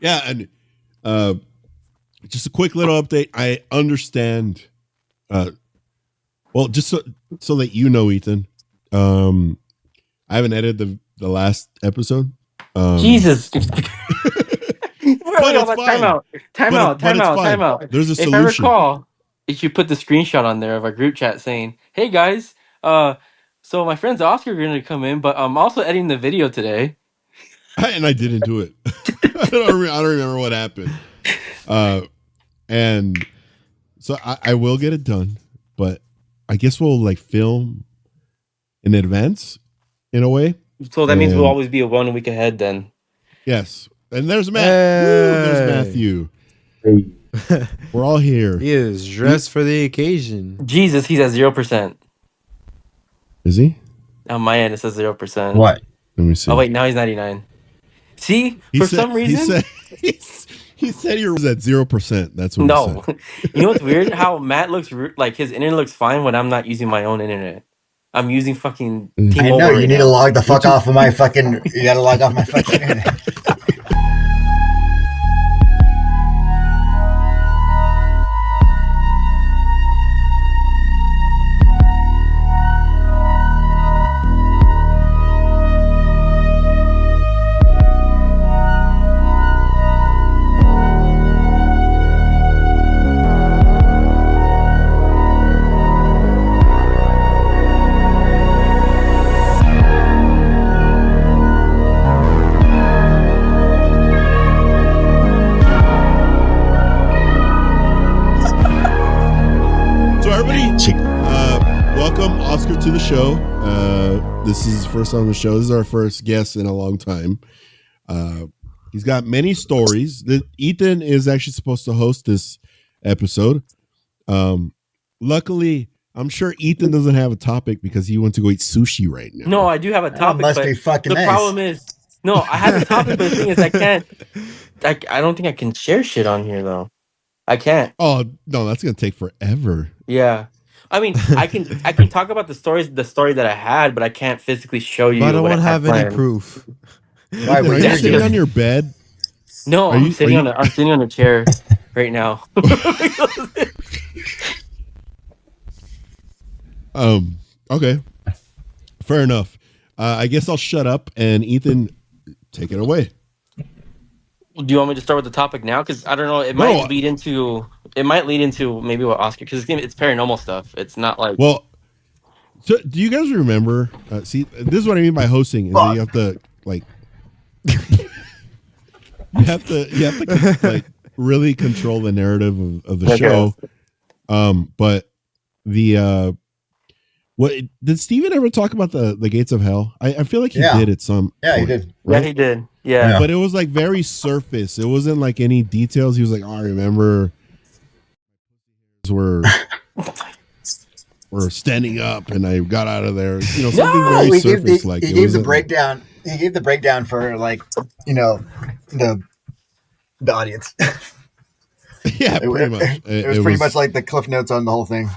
Yeah, and just a quick little update. I understand. Well, just so that you know, Ethan, I haven't edited the last episode. Jesus. But it's fine. Time out. There's a If solution. I recall, you should put the screenshot on there of our group chat saying, "Hey guys, so my friends Oscar are going to come in, but I'm also editing the video today." And I didn't do it. I don't remember what happened. And so I will get it done, but I guess we'll like film in advance in a way. So that means we'll always be 1 week ahead then. Yes. And there's Matt. There's Matthew. Hey. We're all here. He is dressed for the occasion. Jesus, he's at 0%. Is he? On my end, it says 0%. What? Let me see. Oh, wait, now he's 99. See? Some reason... He said he was at 0%. That's what he said. You know what's weird? How Matt looks like his internet looks fine when I'm not using my own internet. I'm using fucking T-Mobile. I know, you need to log the fuck off of my fucking... You gotta log off my fucking internet. Welcome Oscar to the show. This is his first on the show. This is our first guest in a long time. He's got many stories. Ethan is actually supposed to host this episode. Luckily, I'm sure Ethan doesn't have a topic because he went to go eat sushi right now. No, I do have a topic. Must be fucking nice. Problem is, no, I have a topic, but the thing is, I can't. I don't think I can share shit on here though. I can't. Oh no, that's gonna take forever. Yeah. I mean, I can talk about the story that I had, but I can't physically show you. But I won't have any proof. Why, are you sitting on your bed? No, I'm sitting on a chair right now. Okay. Fair enough. I guess I'll shut up and Ethan, take it away. Do you want me to start with the topic now? Because I don't know. It might lead into maybe what Oscar, because it's paranormal stuff. It's not like. Well, so do you guys remember? See, this is what I mean by hosting. Is that you have to like. you have to like really control the narrative of the show. But the what did Steven ever talk about the gates of hell? I feel like he did at some. Yeah, point, he did. Right? Yeah, he did. Yeah, but it was like very surface. It wasn't like any details. He was like, "Oh, I remember we're standing up, and I got out of there." You know, something very surface. Like he gave the breakdown. He gave the breakdown for like the audience. Yeah, pretty much. It was pretty much like the cliff notes on the whole thing.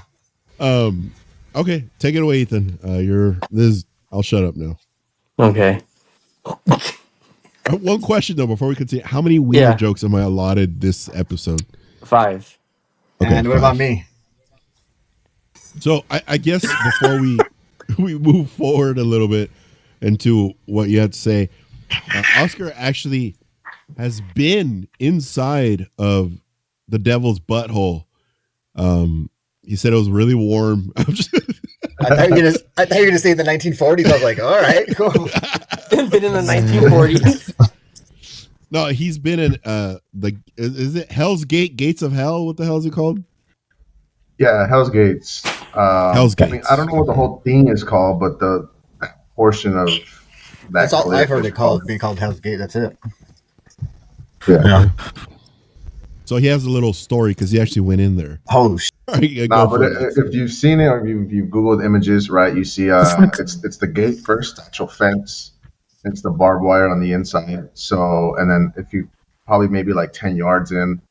Okay, take it away, Ethan. I'll shut up now. Okay. One question though, before we continue, how many weird jokes am I allotted this episode? 5. Okay, and what about me? So I guess before we move forward a little bit into what you had to say, Oscar actually has been inside of the devil's butthole. He said it was really warm. I thought you were gonna say the 1940s. I was like, all right, cool. Been in the 1940s. No, he's been in is it Hell's Gates of Hell? What the hell is it called? Yeah, Hell's Gates. Hell's Gates. I mean, I don't know what the whole thing is called, but the portion of that. That's all I've heard it being called Hell's Gate. That's it. Yeah. So he has a little story because he actually went in there. Oh shit! But if you've seen it or if you've Googled images, right, you see it's the gate first, actual fence. It's the barbed wire on the inside. So, and then if you probably maybe like 10 yards in,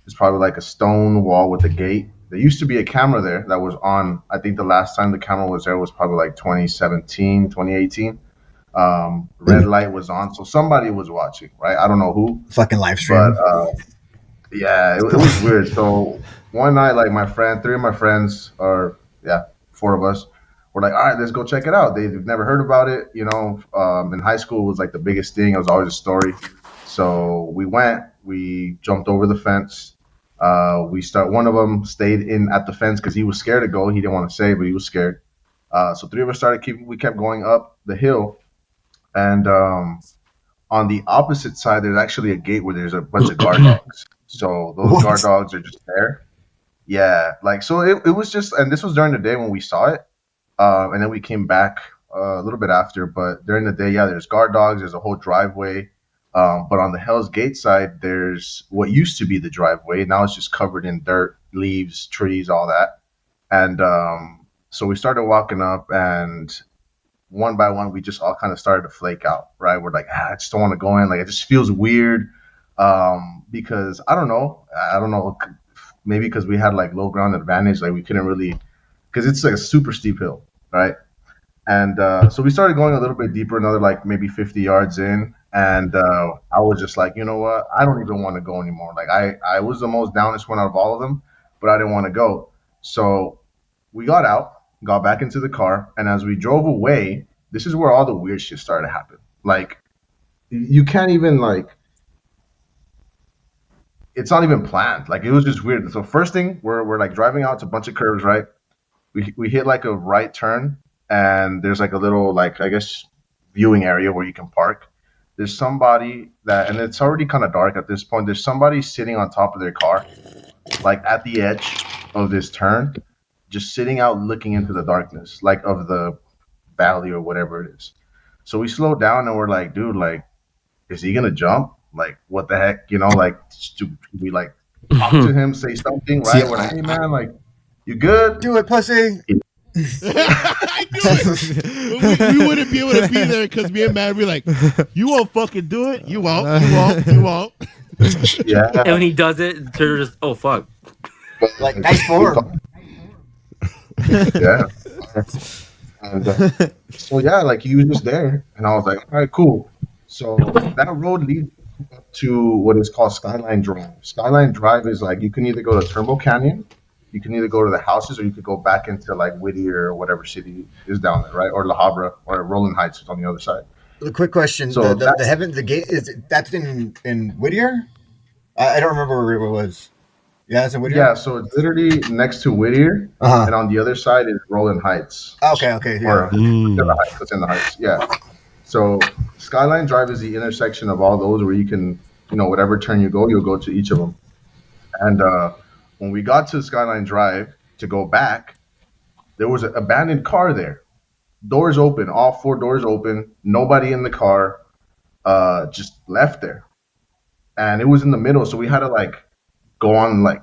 there's probably like a stone wall with a gate. There used to be a camera there that was on. I think the last time the camera was there was probably like 2017, 2018. Red light was on, so somebody was watching, right? I don't know who, Fucking live but stream. yeah, it was weird. So one night, like three of my friends, or yeah, four of us, were like, all right, let's go check it out. They've never heard about it. In high school, it was like the biggest thing. It was always a story. So we went. We jumped over the fence. One of them stayed in at the fence because he was scared to go. He didn't want to say, but he was scared. So three of us we kept going up the hill, and on the opposite side, there's actually a gate where there's a bunch of guard dogs. So those What? guard dogs are just there. Yeah, like so it was just, and this was during the day when we saw it, and then we came back a little bit after. But during the day, yeah, there's guard dogs. There's a whole driveway. But on the Hell's Gate side, there's what used to be the driveway. Now it's just covered in dirt, leaves, trees, all that. And so we started walking up, and one by one, we just all kind of started to flake out, right? We're like, I just don't want to go in. Like, it just feels weird. Because I don't know, maybe because we had like low ground advantage, like we couldn't really, because it's like a super steep hill, right? And so we started going a little bit deeper, another like maybe 50 yards in. And I was just like, you know what? I don't even want to go anymore. Like, I was the most downest one out of all of them, but I didn't want to go. So we got out, got back into the car, and as we drove away, this is where all the weird shit started to happen. Like, you can't even like, it's not even planned. Like, it was just weird. So first thing, we're like driving out to a bunch of curves, right? We hit like a right turn, and there's like a little, like, I guess, viewing area where you can park. There's somebody that, and it's already kind of dark at this point. There's somebody sitting on top of their car, like at the edge of this turn, just sitting out looking into the darkness, like of the valley or whatever it is. So we slowed down and we're like, dude, like, is he gonna jump? Like, what the heck? Like, should we like talk to him, say something, See, right? We're like, hey man, like, you good? do it, pussy. I knew it. But we wouldn't be able to be there because me and Matt would be like, you won't fucking do it. You won't. You won't. You won't. Yeah. And when he does it, they're just, oh fuck. Like, nice form. Yeah. And so yeah, like he was just there, and I was like, all right, cool. So that road leads up to what is called Skyline Drive. Skyline Drive is like you can either go to Turnbull Canyon, you can either go to the houses, or you could go back into like Whittier or whatever city is down there, right? Or La Habra or Rolling Heights is on the other side. A quick question: So the gate that's in Whittier? I don't remember where it was. Yeah, it's in Whittier. Yeah, so it's literally next to Whittier, and on the other side is Rolling Heights. Okay, yeah. Or it's in the Heights, yeah. So Skyline Drive is the intersection of all those where you can, whatever turn you go, you'll go to each of them. And when we got to Skyline Drive to go back, there was an abandoned car there. Doors open, all four doors open, nobody in the car, just left there. And it was in the middle, so we had to like go on like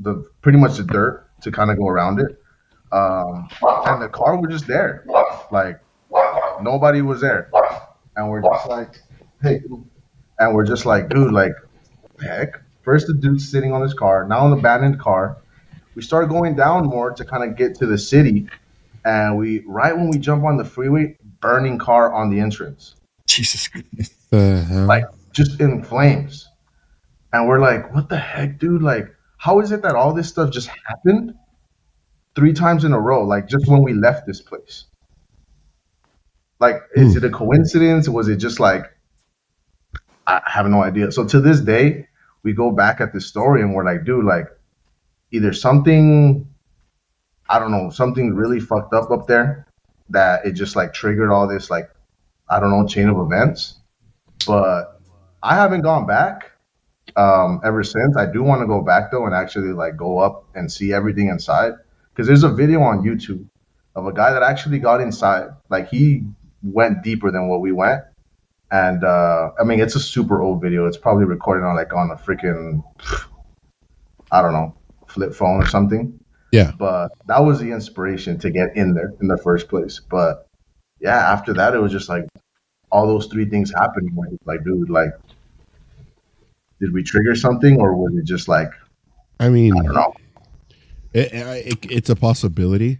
the pretty much the dirt to kind of go around it. And the car was just there. Like nobody was there. And we're just like, hey, and we're just like, dude, like, what the heck? First the dude's sitting on his car, now an abandoned car. We start going down more to kind of get to the city, and right when we jump on the freeway, burning car on the entrance. Jesus Christ. Like just in flames. And we're like, what the heck, dude? Like, how is it that all this stuff just happened 3 times in a row? Like, just when we left this place. Like, is it a coincidence? Was it just like, I have no idea. So to this day, we go back at this story and we're like, dude, like, either something, I don't know, something really fucked up there that it just like triggered all this, like, I don't know, chain of events. But I haven't gone back ever since. I do want to go back though and actually like go up and see everything inside, because there's a video on YouTube of a guy that actually got inside. Like he went deeper than what we went, and I mean it's a super old video. It's probably recorded on a freaking, I don't know, flip phone or something. Yeah. But that was the inspiration to get in there in the first place. But yeah, after that it was just like all those 3 things happening. Like dude, like, did we trigger something, or was it just like, I mean, I don't know. It's a possibility.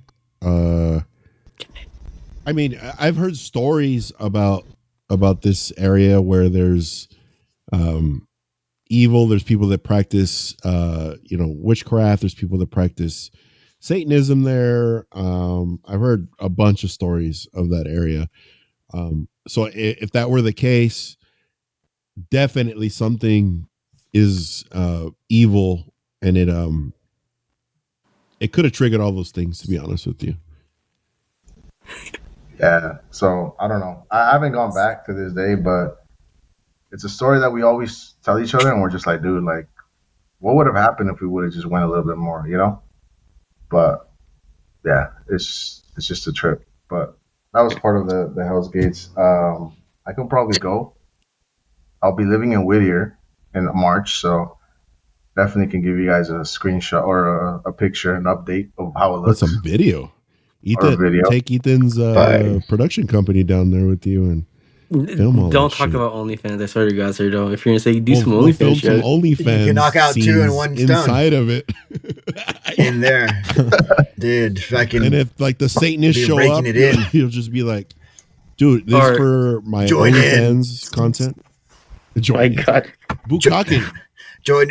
I mean, I've heard stories about this area where there's um, evil. There's people that practice, witchcraft. There's people that practice Satanism there. I've heard a bunch of stories of that area. So if that were the case, definitely something is evil, and it could have triggered all those things. To be honest with you, Yeah. So I don't know. I haven't gone back to this day, but it's a story that we always tell each other, and we're just like, dude, like, what would have happened if we would have just went a little bit more, you know? But yeah, it's just a trip. But that was part of the Hell's Gates. I can probably go. I'll be living in Whittier in March, so definitely can give you guys a screenshot or a picture, an update of how it what's looks, some video? or a Ethan, video. take Ethan's Bye. production company down there with you and film all Don't that talk shit. about OnlyFans. I swear to God, sir, don't. If you're gonna say do some We'll OnlyFans film some shit, OnlyFans You can knock out two in scenes one stone. inside of it. In there, dude. Fucking. And if like the Satanists Be show raking up, it in. you'll just be like, dude, this Or- is for my Join in. OnlyFans content. my Join in. God, Bukkake. Join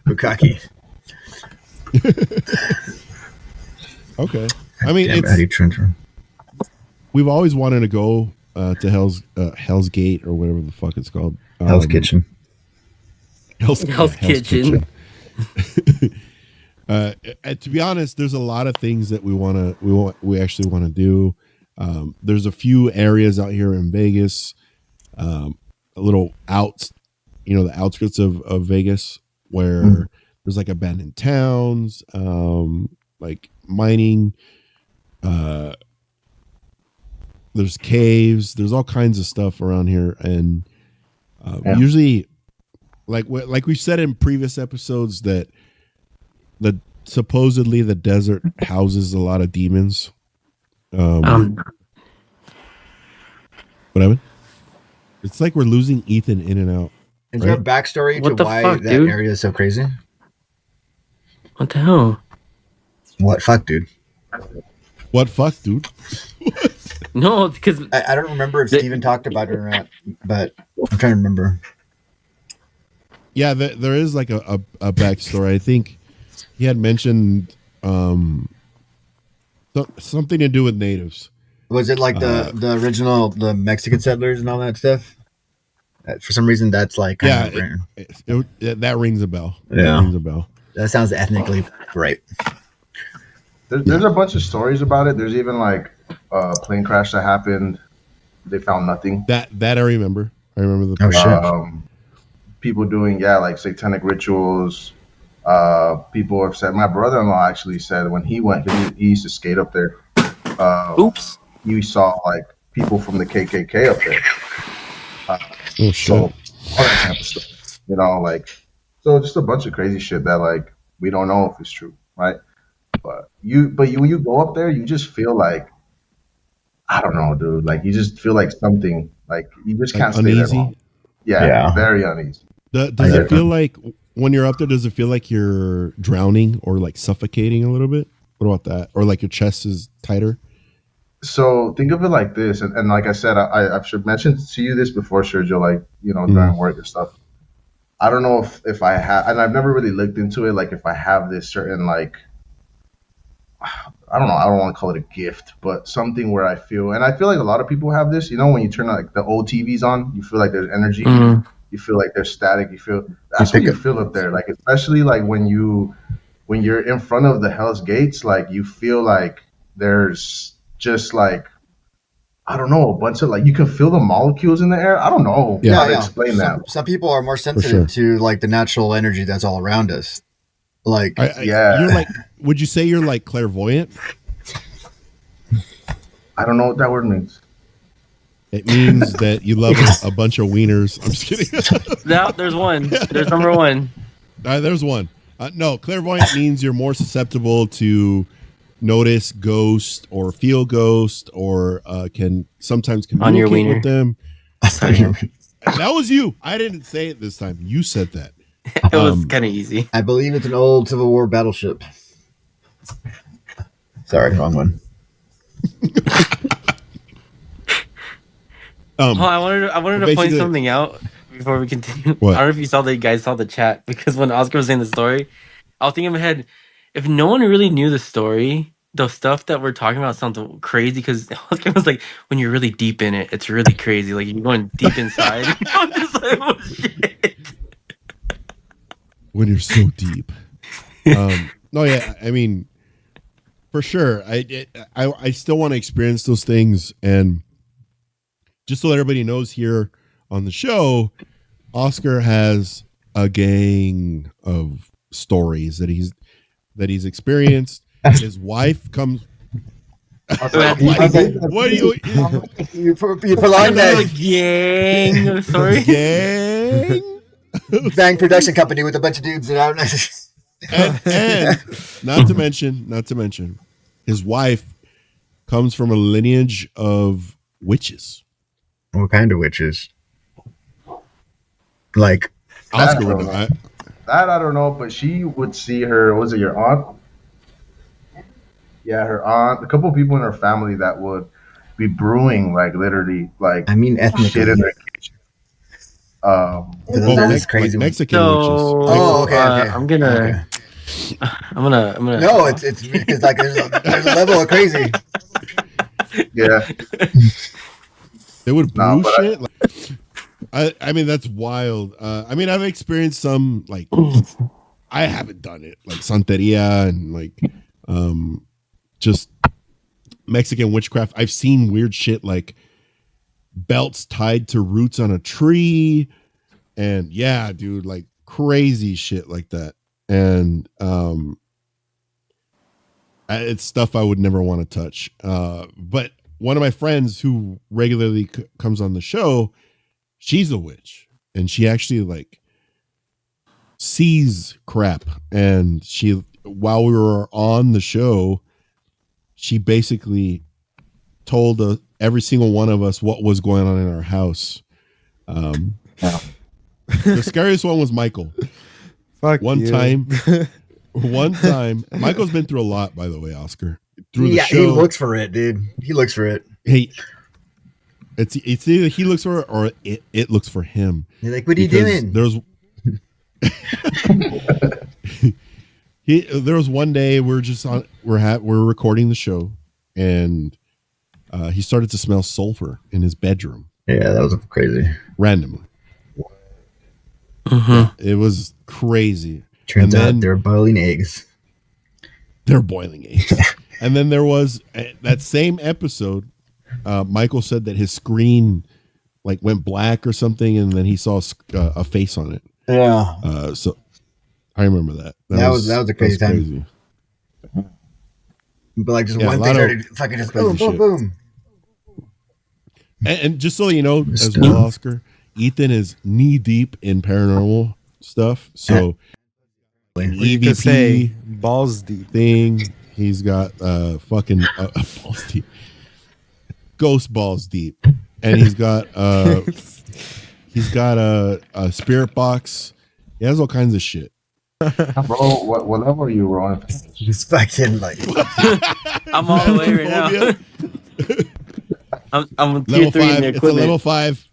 Bukaki. Okay. I mean, Damn, how do you transfer? we've always wanted to go to Hell's Gate or whatever the fuck it's called. Hell's Kitchen. Hell's Kitchen. To be honest, there's a lot of things that we actually want to do. There's a few areas out here in Vegas, a little out, the outskirts of Vegas, where there's like abandoned towns, like mining. There's caves. There's all kinds of stuff around here, and usually, like we said in previous episodes, that supposedly the desert houses a lot of demons. What happened? It's like we're losing Ethan in and out. Is there a backstory What to the why fuck, that dude? area is so crazy? what the hell? What fuck, dude? What fuck, dude? No, because I don't remember if Steven talked about it or not, but I'm trying to remember. Yeah, there is like a backstory. I think he had mentioned something to do with natives. Was it like the original the Mexican settlers and all that stuff? For some reason, that's like kind of that rings a bell. Yeah. That rings a bell. that sounds ethnically right. There's a bunch of stories about it. There's even like a plane crash that happened. They found nothing. That I remember. I remember the. Oh shit! People doing like satanic rituals. People have said. My brother-in-law actually said when he went, 'cause he used to skate up there. oops. He saw like people from the KKK up there. Oh shit! So all that type of stuff, so just a bunch of crazy shit that like we don't know if it's true, right? But when you go up there, you just feel like, I don't know, dude. Like you just feel like something, like you just can't stay uneasy? there long. Yeah, Yeah. very uneasy. Does it feel like when you're up there? Does it feel like you're drowning or like suffocating a little bit? What about that? Or like your chest is tighter? So think of it like this, and like I said, I should mention to you this before, Sergio, like during work and stuff. I don't know if I have, and I've never really looked into it. Like if I have this certain like, I don't know, I don't want to call it a gift, but something where I feel like a lot of people have this. When you turn like the old TVs on, you feel like there's energy. You feel like there's static. That's what you feel up there. Like especially like when you're in front of the Hell's Gates, like you feel like there's just like, I don't know, a bunch of like, you can feel the molecules in the air. I don't know how to explain that. Some people are more sensitive to like the natural energy that's all around us. Like, you're like, would you say you're like clairvoyant? I don't know what that word means. It means that you love a bunch of wieners. I'm just kidding. Now there's one. There's number one. There's one. No, clairvoyant means you're more susceptible to notice ghosts or feel ghosts or can sometimes On your communicate wiener. with them. I That was you. I didn't say it this time. You said that. It was kind of easy. believe it's an old Civil War battleship. Sorry, wrong one. I wanted to point basically- something out before we continue. What? I don't know if you guys saw the chat, because when Oscar was saying the story, I was thinking in my head, if no one really knew the story, the stuff that we're talking about sounds crazy, because Oscar was like, when you're really deep in it, it's really crazy. Like, you're going deep inside. I'm just like, oh shit. When you're so deep. No, yeah, I mean, for sure. I still want to experience those things, and just so that everybody knows here on the show, Oscar has a gang of stories that he's experienced. His wife comes. What do you prolonged that Gang, sorry. gang? Bang production company with a bunch of dudes that I don't know. and not to mention, his wife comes from a lineage of witches. What kind of witches? Like Oscar would know. That I don't know, but she would see her. Was it your aunt? Yeah, her aunt. A couple of people in her family that would be brewing, like literally, like I mean, ethnically. shit in their kitchen. That's crazy. Like Mexican So, witches. Okay. I'm gonna. No, it's because like there's a level of crazy. Yeah. They would brew No, but shit. I mean, that's wild. I mean, I've experienced some, like, I haven't done it, like Santeria and like just Mexican witchcraft. I've seen weird shit like belts tied to roots on a tree, and yeah, dude, like crazy shit like that. And it's stuff I would never want to touch. But one of my friends who regularly comes on the show, she's a witch, and she actually like sees crap. And she, while we were on the show, she basically told every single one of us what was going on in our house. The scariest one was Michael. Fuck One you. time, Michael's been through a lot, by the way, Oscar. Through the Yeah, show, he looks for it, dude. He looks for it. Hey, it's either he looks for it or it looks for him. You're like, what are you doing? There was one day we're recording the show, and he started to smell sulfur in his bedroom. Yeah, that was crazy. Randomly. Mm-hmm. Yeah, it was crazy. Turns out they're boiling eggs. They're boiling eggs. And then there was that same episode. Michael said that his screen like went black or something, and then he saw a face on it. Yeah. So I remember that. That was a crazy time. Crazy. But like just Yeah, one thing started fucking just boom, boom, shit. boom. And just so you know, as well, Oscar, Ethan is knee deep in paranormal stuff. So an You could say EVP balls deep. thing, he's got fucking balls deep, ghost balls deep, and he's got a spirit box. He has all kinds of shit. Bro, what level are you on? Just fucking like I'm all the way right now. I'm tier Level 3 in 5. the It's a equipment. level 5.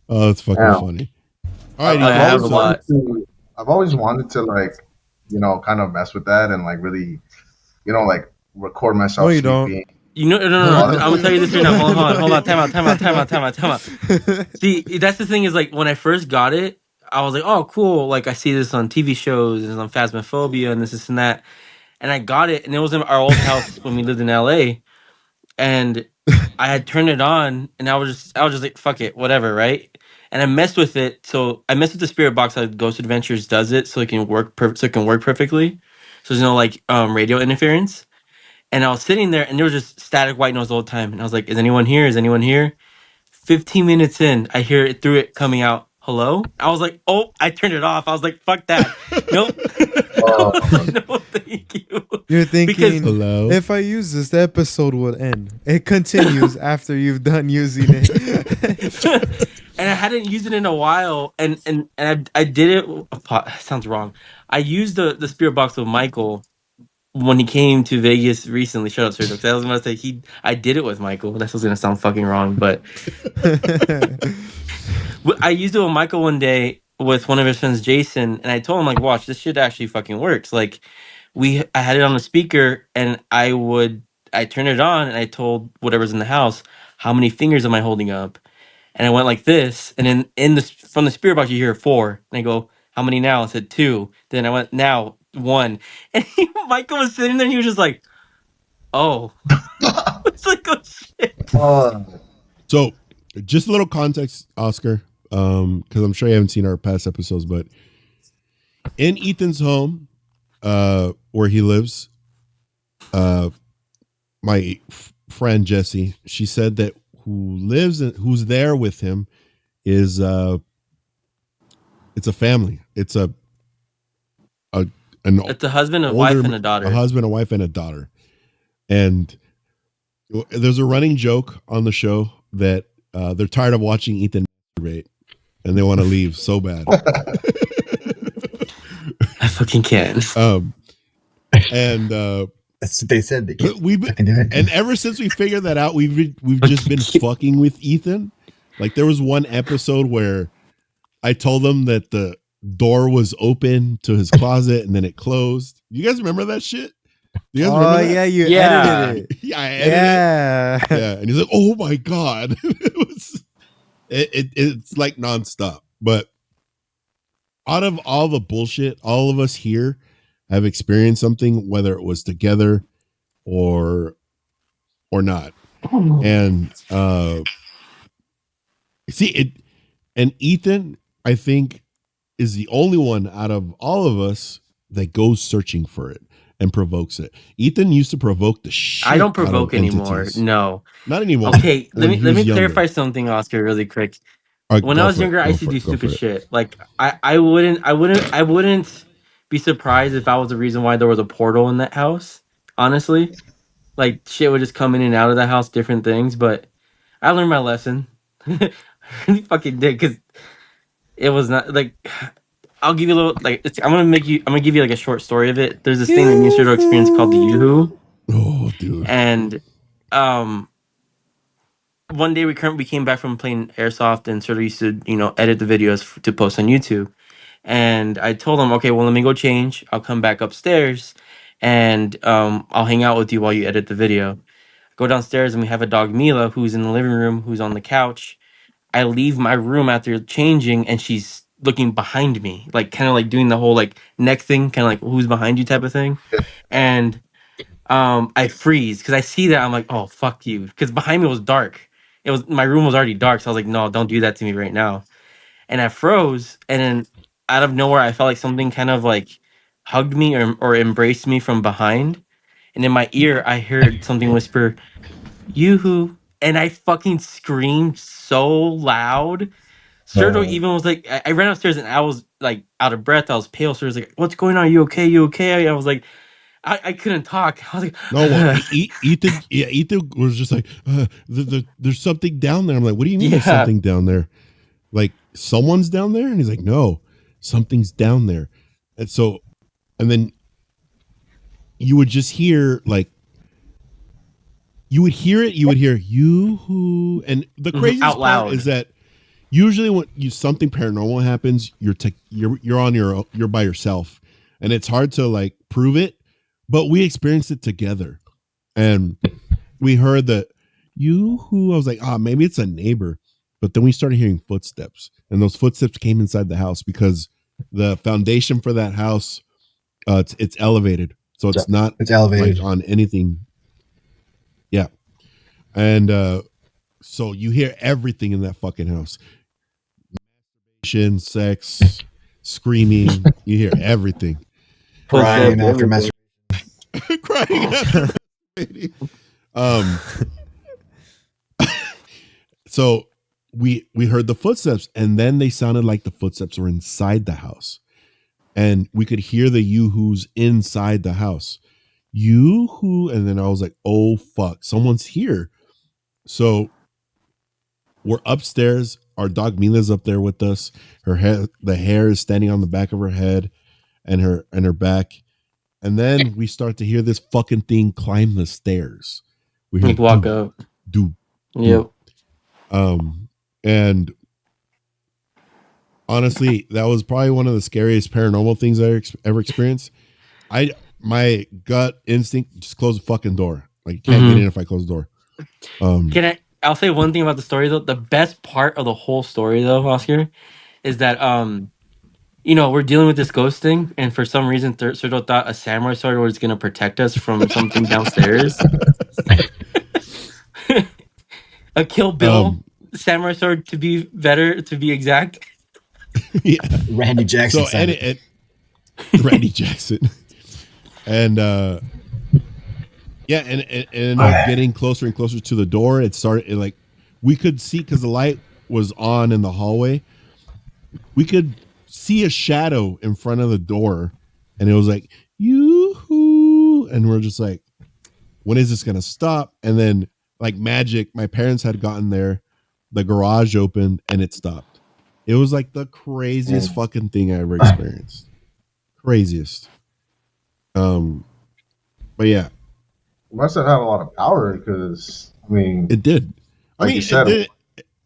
Oh, it's fucking Ow. funny. All right, I have a lot. I've always wanted to like, kind of mess with that and like really, like record myself. No, you don't. sleeping. No. I'm gonna tell you this right now. Hold on. Time out. See, that's the thing is like when I first got it, I was like, oh, cool. Like I see this on TV shows and on Phasmophobia and this and that. And I got it, and it was in our old house when we lived in LA. And I had turned it on, and I was just like, fuck it, whatever, right? And I messed with it. So I messed with the spirit box how Ghost Adventures does it, so it can work perfectly. So there's no like radio interference. And I was sitting there, and there was just static white noise the whole time. And I was like, is anyone here? Is anyone here? 15 minutes in, I hear it through it coming out. Hello? I was like, oh, I turned it off. I was like, fuck that. Nope. No, thank you. You're thinking, Because- hello. if I use this, the episode will end. It continues after you've done using it. And I hadn't used it in a while, and I did it. Sounds wrong. I used the spirit box with Michael, when he came to Vegas recently, shut up, Sergio. 'Cause I was gonna say I did it with Michael. That's what's gonna sound fucking wrong, but I used it with Michael one day with one of his friends, Jason, and I told him like, "Watch, this shit actually fucking works." Like, I had it on the speaker, and I turned it on, and I told whatever's in the house, "How many fingers am I holding up?" And I went like this, and then from the spirit box you hear 4, and I go, "How many now?" I said 2. Then I went now 1, and Michael was sitting there, and he was just like, "Oh," it's like, "Oh shit." Oh, So, just a little context, Oscar, because I'm sure you haven't seen our past episodes, but in Ethan's home, where he lives, my friend Jessie, she said that who's there with him is it's a family. It's a an It's a husband, a wife, older and a daughter. a husband, a wife, and a daughter. And there's a running joke on the show that they're tired of watching Ethan masturbate and they want to leave so bad. I fucking can't. And that's what they said. They can't we've fucking do it. and ever since we figured that out, we've just been fucking with Ethan. Like there was one episode where I told him that the door was open to his closet and then it closed. You guys remember that shit? You guys remember that? Yeah, you Yeah. edited it. Yeah, I edited Yeah. it. Yeah, and he's like, "Oh my god!" It's like nonstop. But out of all the bullshit, all of us here have experienced something, whether it was together or not. And see it. And Ethan, I think, is the only one out of all of us that goes searching for it and provokes it. Ethan used to provoke the shit. I don't out provoke of anymore. entities. No. Not anymore. Okay, When let me younger. clarify something, Oscar, really quick. When I Go was for it. younger, I Go used to for do it. Go for stupid it. shit. Like I wouldn't be surprised if I was the reason why there was a portal in that house. Honestly, like shit would just come in and out of the house, different things. But I learned my lesson. I really fucking did because it was not like. I'll give you a little like I'm gonna give you like a short story of it. There's this thing that me and Sergio experienced called the Yoo-hoo, Oh, dude. and um one day we came back from playing airsoft and sort of used to edit the videos to post on YouTube. And I told him, okay, well let me go change. I'll come back upstairs, and I'll hang out with you while you edit the video. Go downstairs and we have a dog Mila who's in the living room, who's on the couch. I leave my room after changing, and she's looking behind me, like kind of like doing the whole like neck thing, kind of like who's behind you type of thing. And I freeze because I see that I'm like, oh fuck you, because behind me was dark. My room was already dark, so I was like, no, don't do that to me right now. And I froze, and then out of nowhere, I felt like something kind of like hugged me or embraced me from behind, and in my ear, I heard something whisper, "Yoo-hoo," and I fucking screamed so loud. Sergio even was like, I ran upstairs and I was like out of breath. I was pale. So he was like, "What's going on? You okay? You okay?" I was like, I couldn't talk. I was like, No, well, Ethan. Yeah, Ethan was just like, "There's something down there." I'm like, "What do you mean there's yeah. something down there? Like someone's down there?" And he's like, "No, something's down there." And so, and then you would just hear like you would hear it. You would hear Yoo-hoo, and the craziest Out part loud. is that usually when something paranormal happens, you're on you're by yourself, and it's hard to like prove it. But we experienced it together, and we heard the Yoo-hoo. I was like, maybe it's a neighbor. But then we started hearing footsteps, and those footsteps came inside the house because the foundation for that house, it's elevated, so it's not It's elevated. like on anything. Yeah, and so you hear everything in that fucking house: sex, screaming. You hear everything. Crying after masturbation. Crying after masturbating. Um, so we heard the footsteps, and then they sounded like the footsteps were inside the house, and we could hear the yoo-hoos inside the house. Yoo-hoo, and then I was like, "Oh fuck, someone's here!" So we're upstairs. Our dog Mila's up there with us. Her hair, the hair is standing on the back of her head and her back. And then we start to hear this fucking thing climb the stairs. We hear Like walk do, up. do. Yep. And honestly, that was probably one of the scariest paranormal things I ever experienced. My gut instinct, just close the fucking door. Like, you can't get in if I close the door. I'll say one thing about the story though. The best part of the whole story though, Oscar, is that we're dealing with this ghost thing, and for some reason, Sergio thought a samurai sword was going to protect us from something downstairs. A Kill Bill samurai sword, to be exact. Yeah. Randy Jackson. So and Randy Jackson, and yeah, and it ended up getting closer and closer to the door. Like we could see, because the light was on in the hallway. We could see a shadow in front of the door, and it was like yoo-hoo, and we're just like, when is this gonna stop? And then, like magic, my parents had gotten there, the garage opened, and it stopped. It was like the craziest fucking thing I ever experienced. Craziest. But yeah, Must have had a lot of power because I mean, it did. I like mean, you said,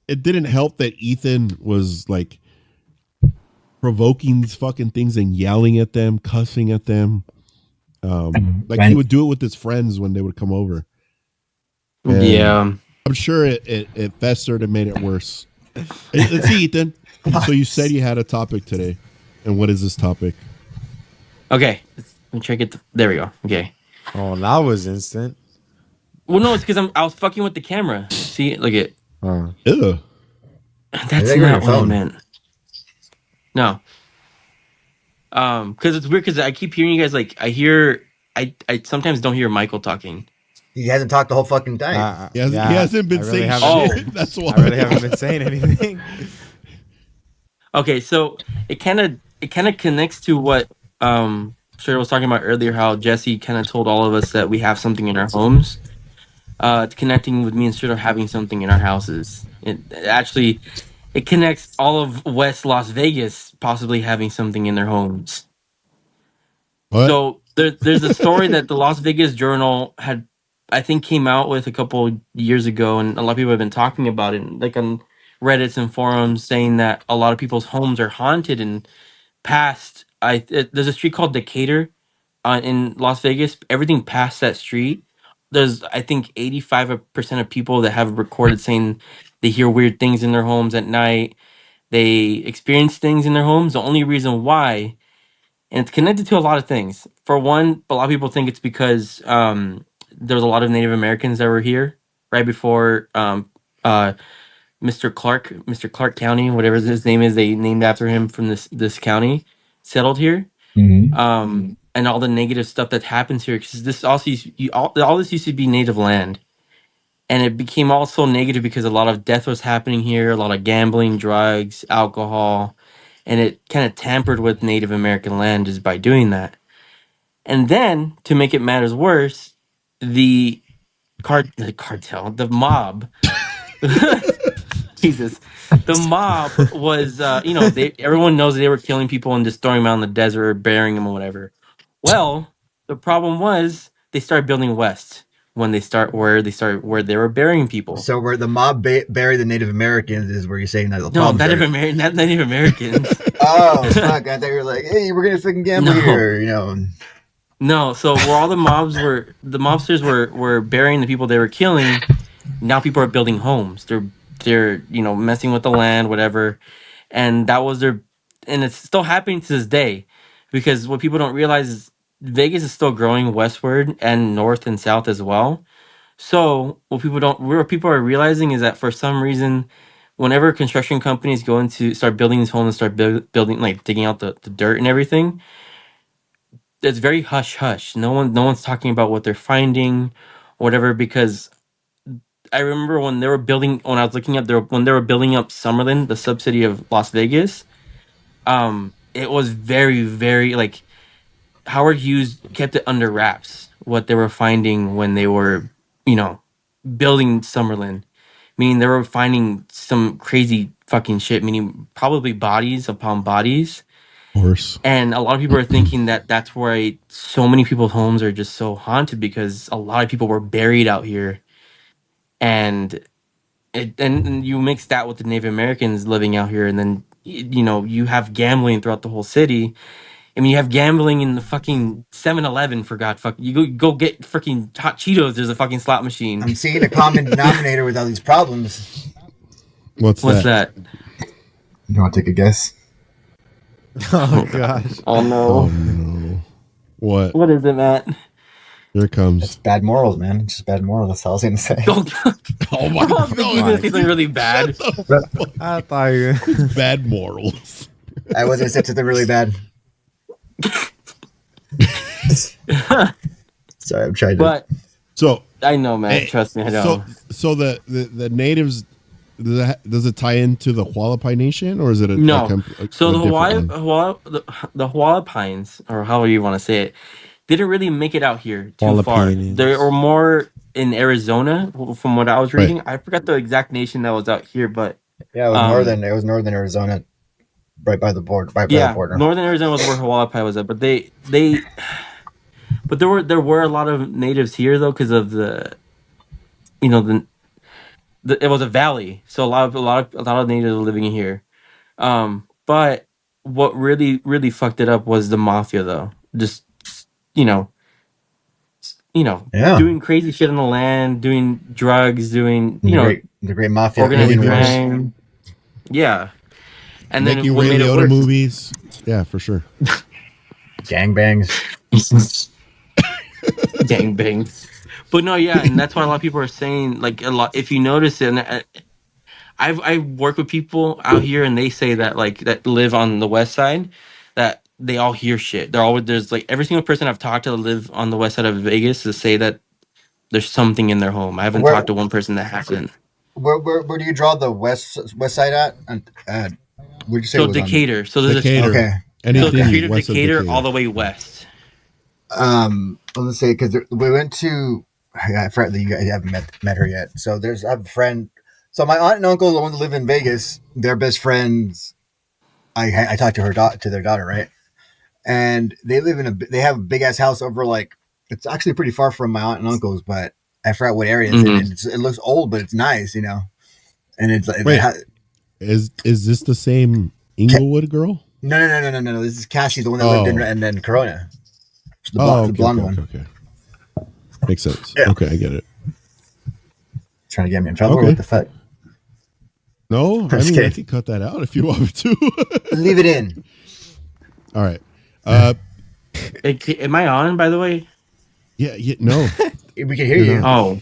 it didn't help that Ethan was like provoking these fucking things and yelling at them, cussing at them. Like he would do it with his friends when they would come over. And yeah, I'm sure it festered and made it worse. Let's see, Ethan. So you said you had a topic today, and what is this topic? okay. Let me try to get there we go. Okay. Oh, that was instant. Well, no, it's because I was fucking with the camera. See, look at Ew. that's not what I meant. No. Because it's weird because I keep hearing you guys like I sometimes don't hear Michael talking. He hasn't talked the whole fucking time. He hasn't been saying shit. That's why. I really haven't been saying anything. Okay, so it kind of connects to what Shirley was talking about earlier. How Jesse kind of told all of us that we have something in our homes. It's connecting with me and Shirley having something in our houses. It connects all of West Las Vegas possibly having something in their homes. What? So there's a story that the Las Vegas Journal had, I think, came out with a couple years ago, and a lot of people have been talking about it, like on Reddits and forums, saying that a lot of people's homes are haunted and past. There's a street called Decatur, in Las Vegas. Everything past that street, there's I think 85% of people that have recorded saying they hear weird things in their homes at night. They experience things in their homes. The only reason why, and it's connected to a lot of things. For one, a lot of people think it's because there was a lot of Native Americans that were here right before uh, Mr. Clark County, whatever his name is, they named after him from this county, settled here. And all the negative stuff that happens here, because this also all this used to be native land, and it became also negative because a lot of death was happening here, a lot of gambling, drugs, alcohol, and it kind of tampered with Native American land just by doing that. And then to make it matters worse, the the mob, Jesus, the mob was, everyone knows they were killing people and just throwing them out in the desert or burying them or whatever. Well, the problem was they started building west when where they were burying people. So where the mob buried the Native Americans is where you're saying that the No, problems are. Not Native Americans. Oh fuck! I thought you were like, hey, we're gonna fucking gamble here, No, so where all the mobsters were burying the people they were killing. Now people are building homes. They're messing with the land, whatever, and that was their, and it's still happening to this day, because what people don't realize is Vegas is still growing westward and north and south as well. So what people are realizing is that for some reason, whenever construction companies go into start building these homes and start building, like digging out the dirt and everything, it's very hush hush. No one's talking about what they're finding, whatever. Because I remember when I was looking up when they were building up Summerlin, the subsidy of Las Vegas. It was very, very like Howard Hughes kept it under wraps what they were finding when they were, you know, building Summerlin. Meaning they were finding some crazy fucking shit. Meaning probably bodies upon bodies, course. And a lot of people are thinking that that's why so many people's homes are just so haunted, because a lot of people were buried out here. And and you mix that with the Native Americans living out here, and then you have gambling throughout the whole city. I mean, you have gambling in the fucking 7-Eleven, for God fuck. You go get freaking hot Cheetos. There's a fucking slot machine. I'm seeing a common denominator with all these problems. What's that? You want to take a guess? Oh gosh. Oh no. Oh no! What? What is it, Matt? Here it comes. It's bad morals, man. It's just bad morals. That's all I was gonna say. Oh my God! god! You're gonna say something really bad. I thought you. Bad morals. I wasn't say something really bad. Sorry, I'm trying to. But So I know, man. Trust me, I know. So the natives, does it tie into the Hualapai Nation, or is it No. So the different the Hualapines, or however you want to say it, didn't really make it out here too far. Hualapians. They were more in Arizona, from what I was Right. reading. I forgot the exact nation that was out here, but Yeah, it was northern. It was northern Arizona, right by the border. Right by the border. Northern Arizona was where Hualapai was at. But but there were a lot of natives here though, because of the it was a valley, so a lot of natives were living in here. But what really fucked it up was the mafia, though. Just you know, Yeah. doing crazy shit on the land, doing drugs, doing the great mafia organized Indian wars. crime. Yeah, and Making then what Ray made it Liotta worse? movies. Yeah, for sure. Gangbangs. Gangbangs. But no, yeah, and that's why a lot of people are saying, like, a lot. If you notice it, and I work with people out here, and they say that, like, that live on the west side, that they all hear shit. There's like every single person I've talked to that live on the west side of Vegas to say that there's something in their home. I haven't talked to one person that hasn't. Where do you draw the west side at? Where'd you say? So Decatur. So there's Decatur. Okay. Anything so Decatur, west of Decatur, all the way west. Let's say because we went to. I forgot that you guys haven't met her yet. So I have a friend. So my aunt and uncle, the ones that live in Vegas, they're best friends. I talked to their daughter, right? And they live they have a big ass house over it's actually pretty far from my aunt and uncle's, but I forgot what area it's in. It looks old, but it's nice, And it's like, wait, is this the same Inglewood girl? No. This is Cassie, the one that lived in and then Corona. The blonde one. Okay. Makes sense. Yeah. Okay, I get it. Trying to get me in trouble. Okay. What the fuck? No, I kidding. can cut that out if you want me to. Leave it in. All right. Am I on, by the way? Yeah, no. We can hear you. Oh.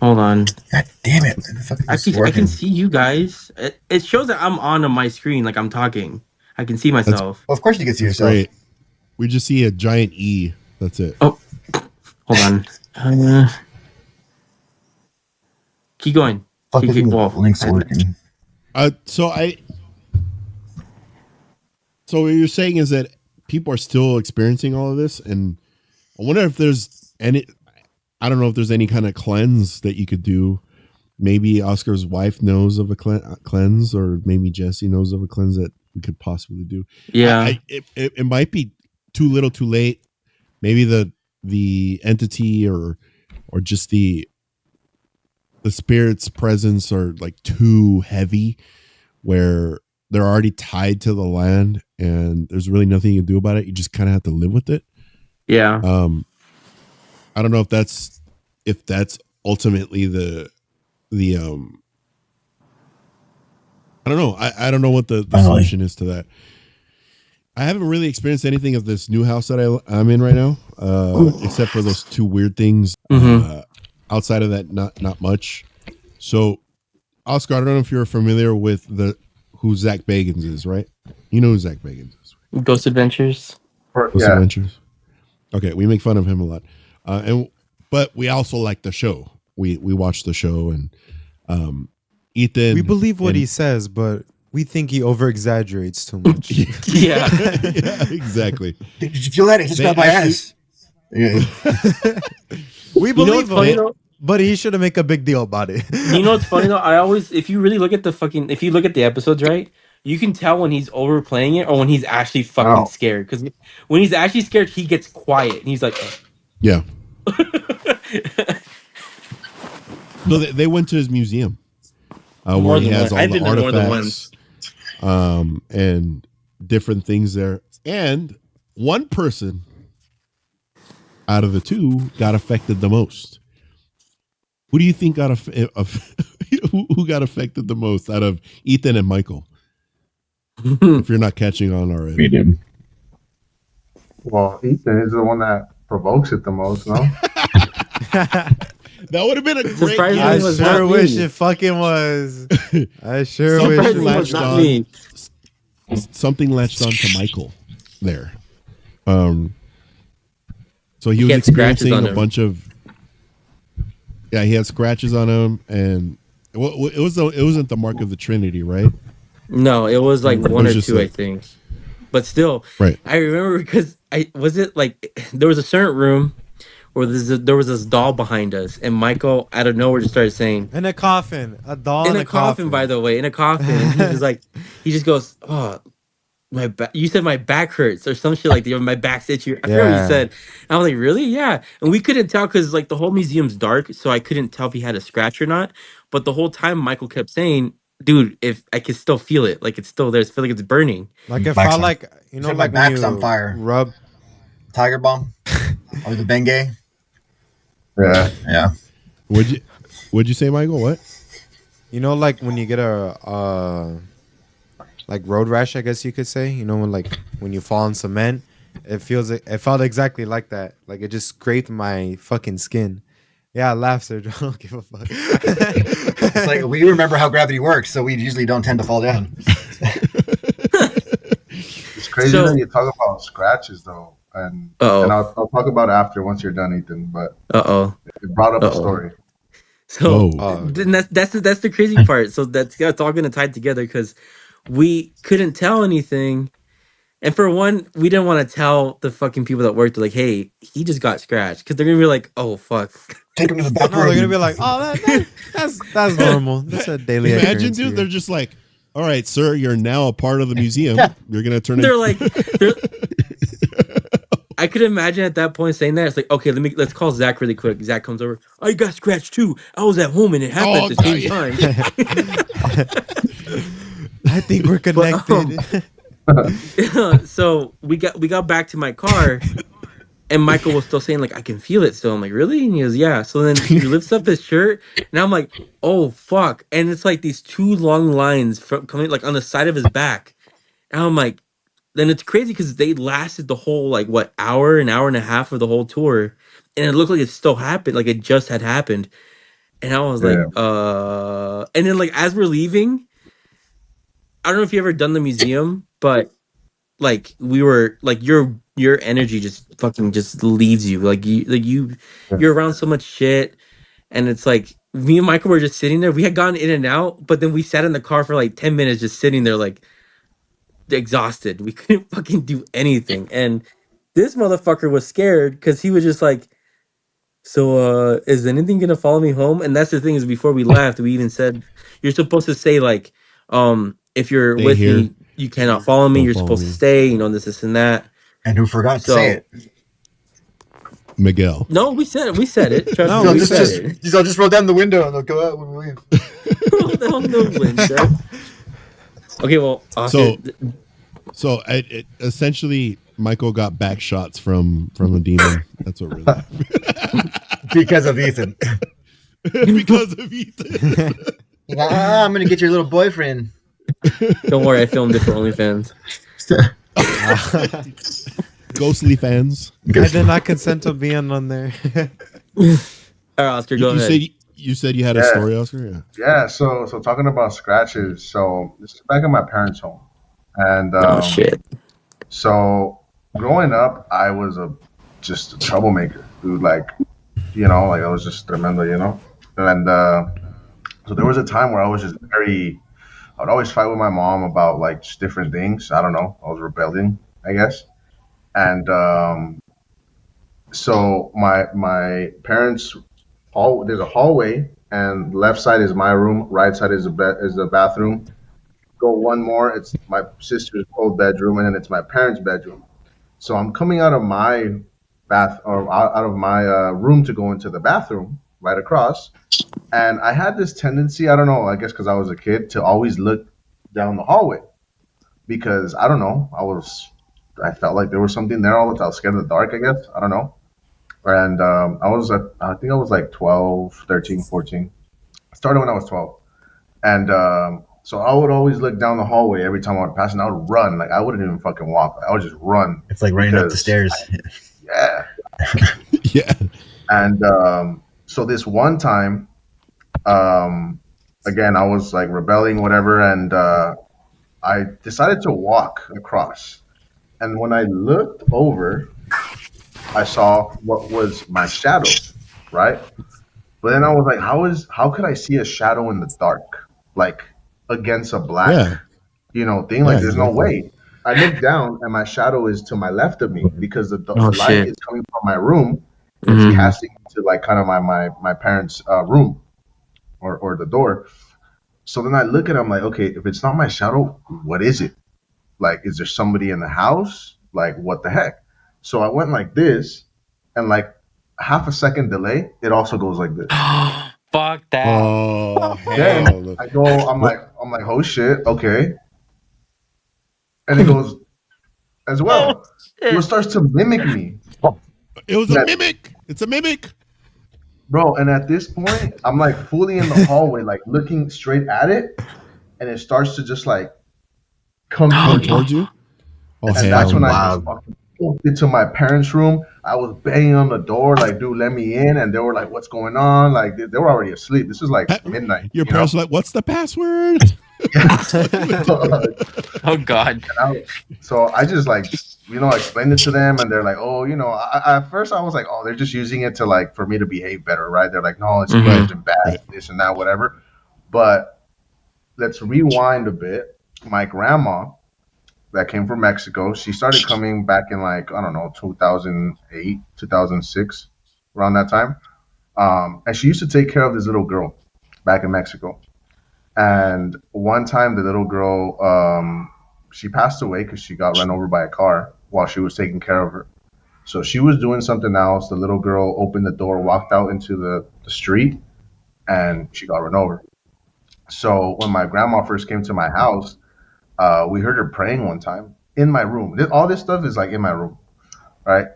Hold on. God damn it. I can see you guys. It shows that I'm on my screen, like I'm talking. I can see myself. Well, of course you can see That's yourself. great. We just see a giant E. That's it. Oh. Hold on. Keep going. Fuck if well, links working. So what you're saying is that people are still experiencing all of this, and I wonder if there's any. I don't know if there's any kind of cleanse that you could do. Maybe Oscar's wife knows of a cleanse, or maybe Jesse knows of a cleanse that we could possibly do. Yeah, it might be too little, too late. Maybe the entity or just the spirit's presence are like too heavy, where they're already tied to the land, and there's really nothing you can do about it. You just kind of have to live with it. Yeah. I don't know if that's ultimately the I don't know. I don't know what the solution is to that. I haven't really experienced anything of this new house that I'm in right now, except for those two weird things. Outside of that, not much. So, Oscar, I don't know if you're familiar with who Zach Bagans is, right? You know who Zach Bagans is. Right? Ghost Adventures. Ghost Adventures. Okay, we make fun of him a lot, but we also like the show. We watch the show, and Ethan. We believe what he says, but we think he over exaggerates too much. Yeah. Yeah, exactly. Did you feel that? It just got my ass. Yeah. We believe funny him, though? but he should make a big deal about it. You know what's funny though? If you look at the episodes, right? you can tell when he's overplaying it or when he's actually fucking Oh, scared. Because when he's actually scared, he gets quiet and he's like, Yeah. So they went to his museum where more he than one. has all I've the been there more than artifacts once. and different things there. And one person out of the two got affected the most. Who do you think got who got affected the most out of Ethan and Michael? If you're not catching on already, Medium. well, Ethan is the one that provokes it the most, no? that would have been a great Surprisingly, I it guess. was sure not wish me. it fucking was. I sure Something wish it Surprisingly, it was latched not was. on. me. Something latched on to Michael there. Um, so he He was had scratches experiencing on a him. bunch of. Yeah, he had scratches on him, and it wasn't the mark of the Trinity, right? No, it was like It one was or just two, I a think. But still, right. I remember because I was it like there was a certain room where there was this doll behind us, and Michael out of nowhere just started saying, In a coffin. A doll in in a a coffin, by coffin. the way, in a coffin, and he's just like, he just goes, "Oh, my back." You said my back hurts or some shit like that. My back's itchy. I forgot what he Yeah. said. And I was like, really? Yeah. And we couldn't tell because like the whole museum's dark, so I couldn't tell if he had a scratch or not. But the whole time, Michael kept saying, "Dude, if I can still feel it, like it's still there. I feel like it's burning." Like it Back's felt on. like, So my like when back's on you fire. rub. Tiger Balm or the Bengay. Yeah. Yeah. Would you say, Michael? What? Like when you get a like road rash, I guess you could say. When you fall on cement, it felt exactly like that. Like it just scraped my fucking skin. Yeah, I laugh, Sergio. I don't give a fuck. It's like we remember how gravity works, so we usually don't tend to fall down. It's crazy that So, you talk about scratches though, and uh I'll talk about it after once you're done, Ethan. But oh, it brought up uh a oh. story. So Oh, Oh, okay. then that's the crazy part. So that's all gonna tie together because we couldn't tell anything. And for one, we didn't want to tell the fucking people that worked, like, hey, he just got scratched. Because they're going to be like, oh, fuck. Take him to the back No, they're gonna room. be like, oh, that's normal. That's a daily imagine, occurrence dude. here. They're just like, all right, sir, you're now a part of the museum. Yeah. You're gonna turn They're in. like, they're, I could imagine at that point saying that. It's like, okay, let's call Zach really quick. Zach comes over. I got scratched too. I was at home and it happened at Oh the God! same time. I think we're But connected. so we got back to my car. And Michael was still saying, like, I can feel it still. I'm like, really? And he goes, yeah. So then he lifts up his shirt, and I'm like, oh, fuck. And it's like these two long lines from coming, like, on the side of his back. And I'm like, then it's crazy because they lasted the whole, like, what, an hour and a half of the whole tour. And it looked like it still happened, like it just had happened. And I was Yeah. like, And then, like, as we're leaving, I don't know if you ever done the museum, but like we were like your energy just fucking just leaves you you're around so much shit, and it's like me and Michael were just sitting there. We had gone in and out, but then we sat in the car for like 10 minutes just sitting there like exhausted. We couldn't fucking do anything, and this motherfucker was scared because he was just like, so is anything gonna follow me home? And that's the thing, is before we left we even said you're supposed to say like, if you're Stay with here. me you cannot follow me, Don't you're follow supposed to me, stay, this and that. And who forgot to say So it? Miguel. no, we said it. Trust No, me, They'll we we said said it. it. just roll down the window and they'll go out when we leave. Down the window. Okay, well, Oscar. So essentially, Michael got back shots from a demon. That's what really happened. Because of Ethan. Because of Ethan. I'm gonna get your little boyfriend. Don't worry, I filmed it for OnlyFans. Ghostly fans. I did not consent to being on there. All right, Oscar, go You ahead. said you had a Yeah. story, Oscar. Yeah. Yeah. So talking about scratches. So this is back at my parents' home, and Oh shit. so growing up, I was just a troublemaker, dude. Like, like I was just tremendo. And so there was a time where I was just I would always fight with my mom about like just different things. I don't know. I was rebelling, I guess. And so my parents there's a hallway, and left side is my room, right side is the bathroom, go one more. It's my sister's old bedroom, and then it's my parents' bedroom. So I'm coming out of my bath or out of my room to go into the bathroom right across. And I had this tendency, I don't know, I guess because I was a kid, to always look down the hallway because I don't know, I felt like there was something there all the time. I was scared of the dark, I guess. I don't know. And I think I was like 12, 13, 14. I started when I was 12. And so I would always look down the hallway every time I would pass, and I would run. Like I wouldn't even fucking walk. I would just run It's like running up the because, stairs. yeah. Yeah. And so this one time, um, again, I was like rebelling, whatever, and I decided to walk across. And when I looked over, I saw what was my shadow, right? But then I was like, how could I see a shadow in the dark, like against a black, Yeah. thing? Yeah. Like, there's no Exactly. way. I look down and my shadow is to my left of me because Oh the light shit. is coming from my room and it's Mm-hmm. casting into like kind of my parents' room or the door. So then I look at it, I'm like, okay, if it's not my shadow, what is it? Like, is there somebody in the house? Like, what the heck? So I went like this, and like half a second delay, it also goes like this. Fuck that. Oh Then hell no. I'm What? like, oh shit, okay. And it goes as Oh well. It shit. starts to mimic me. It was And a at, mimic. It's a mimic. bro, and at this point, I'm like fully in the hallway, like looking straight at it, and it starts to just like come Come towards me. towards you. Oh That's And that's hell when fucking I no. just wild. fucking booked into my parents' room. I was banging on the door, like, dude, let me in. And they were like, what's going on? Like, they were already asleep. This is like Pa- midnight, Your you know? parents were like, "What's the password?" Fucking with you. Oh god. So I just like, explained it to them. And they're like, oh, at first I was like, oh, they're just using it to like, for me to behave better, right? They're like, no, it's good, Mm-hmm. it's bad, Right. this and that, whatever. But let's rewind a bit. My grandma, that came from Mexico. She started coming back in like I don't know 2008, 2006, around that time. And she used to take care of this little girl back in Mexico. And one time, the little girl, she passed away because she got run over by a car while she was taking care of her. So she was doing something else. The little girl opened the door, walked out into the street, and she got run over. So when my grandma first came to my house, we heard her praying one time in my room. All this stuff is like in my room, right?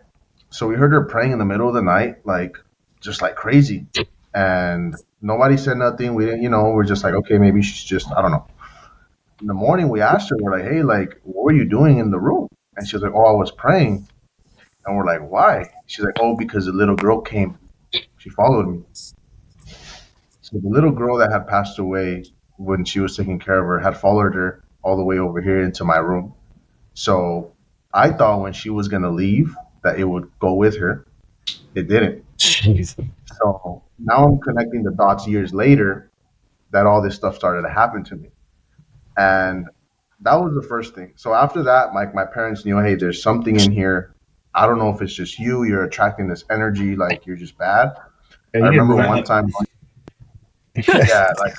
So we heard her praying in the middle of the night, like just like crazy, and nobody said nothing. We didn't, we're just like, okay, maybe she's just, I don't know. In the morning, we asked her, we're like, hey, like, what were you doing in the room? And she was like, oh, I was praying. And we're like, why? She's like, oh, because the little girl came. She followed me. So the little girl that had passed away when she was taking care of her had followed her all the way over here into my room. So I thought when she was gonna leave that it would go with her. It didn't. Jeez. So now I'm connecting the dots years later that all this stuff started to happen to me. And that was the first thing. So after that, like my parents knew, hey, there's something in here. I don't know if it's just you're attracting this energy, like you're just bad. Yeah, I you didn't remember move one out. time, yeah, like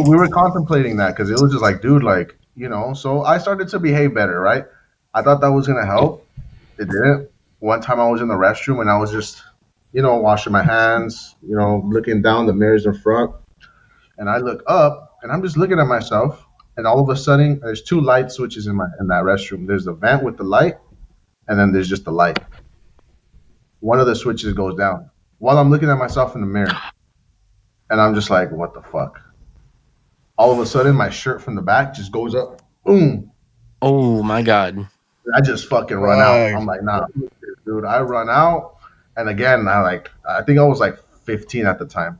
we were contemplating that because it was just like, dude, like, so I started to behave better, right? I thought that was gonna help. It didn't. One time I was in the restroom and I was just, washing my hands, looking down the mirrors in front, and I look up and I'm just looking at myself, and all of a sudden there's two light switches in that restroom. There's the vent with the light, and then there's just the light. One of the switches goes down while I'm looking at myself in the mirror, and I'm just like, what the fuck? All of a sudden, my shirt from the back just goes up, boom. Oh my god. I just fucking run out. Fuck. I'm like, nah, dude. I run out, and again, I think I was like 15 at the time,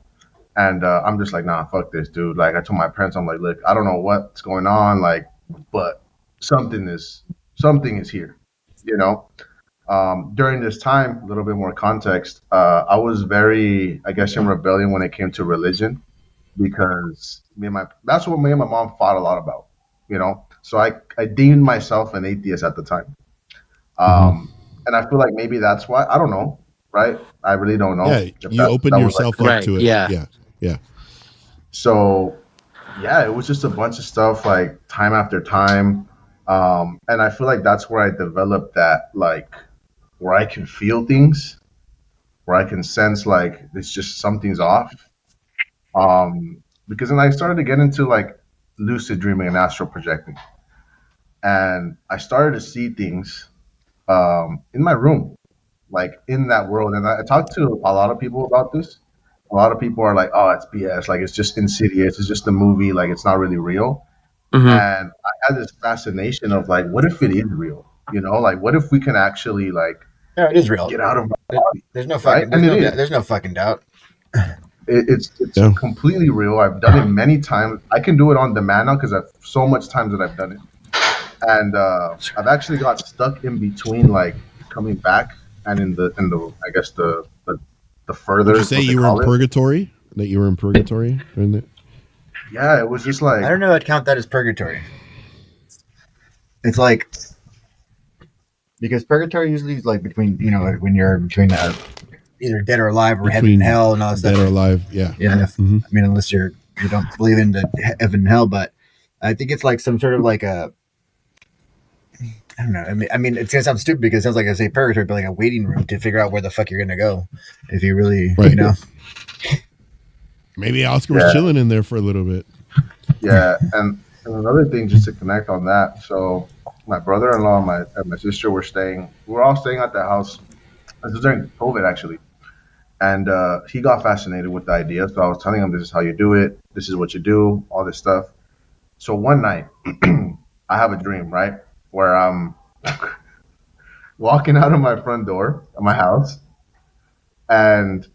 and I'm just like, nah, fuck this, dude. Like, I told my parents, I'm like, look, I don't know what's going on, like, but something is something is here, you know. During this time, a little bit more context. I was very, I guess, in rebellion when it came to religion because that's what me and my mom fought a lot about, you know. So I deemed myself an atheist at the time. Mhm. And I feel like maybe that's why. I don't know, right? I really don't Yeah, know if you open that was like yourself up Right. to it. Yeah. Yeah, yeah. so. yeah, it was just a bunch of stuff like time after time. And I feel like that's where I developed that, like, where I can feel things, where I can sense like it's just something's off. Because then I started to get into like lucid dreaming and astral projecting, and I started to see things in my room, like in that world. And I talked to a lot of people about this. A lot of people are like, "Oh, it's BS. Like it's just insidious. It's just a movie. Like it's not really real." Hmm. And I had this fascination of like, what if it is real? You know, like what if we can actually like Yeah, it is real. get out of our body, There's no right? fucking And it is. there's no fucking doubt. It's Yeah. completely real. I've done it many times. I can do it on demand now because I've so much times that I've done it, and I've actually got stuck in between like coming back and in the I guess the Would further you say what they you were in call it. purgatory? That you were in purgatory during that? Yeah, it was just like I don't know. I'd count that as purgatory. It's like because purgatory usually is like between when you're between either dead or alive or heaven and hell and all that Dead stuff. or alive? Yeah. Yeah, Mhm. I mean, unless you don't believe in the heaven and hell, but I think it's like some sort of like a I don't know. I mean, it's gonna sound stupid because it sounds like I say purgatory, but like a waiting room to figure out where the fuck you're gonna go if you really, Right. Maybe Oscar was yeah, chilling in there for a little bit. yeah, and another thing just to connect on that. So my brother-in-law and my sister were staying. We were all staying at the house. This was during COVID actually, and he got fascinated with the idea. So I was telling him, "This is how you do it. This is what you do. All this stuff." So one night, I have a dream, right, where I'm walking out of my front door of my house, and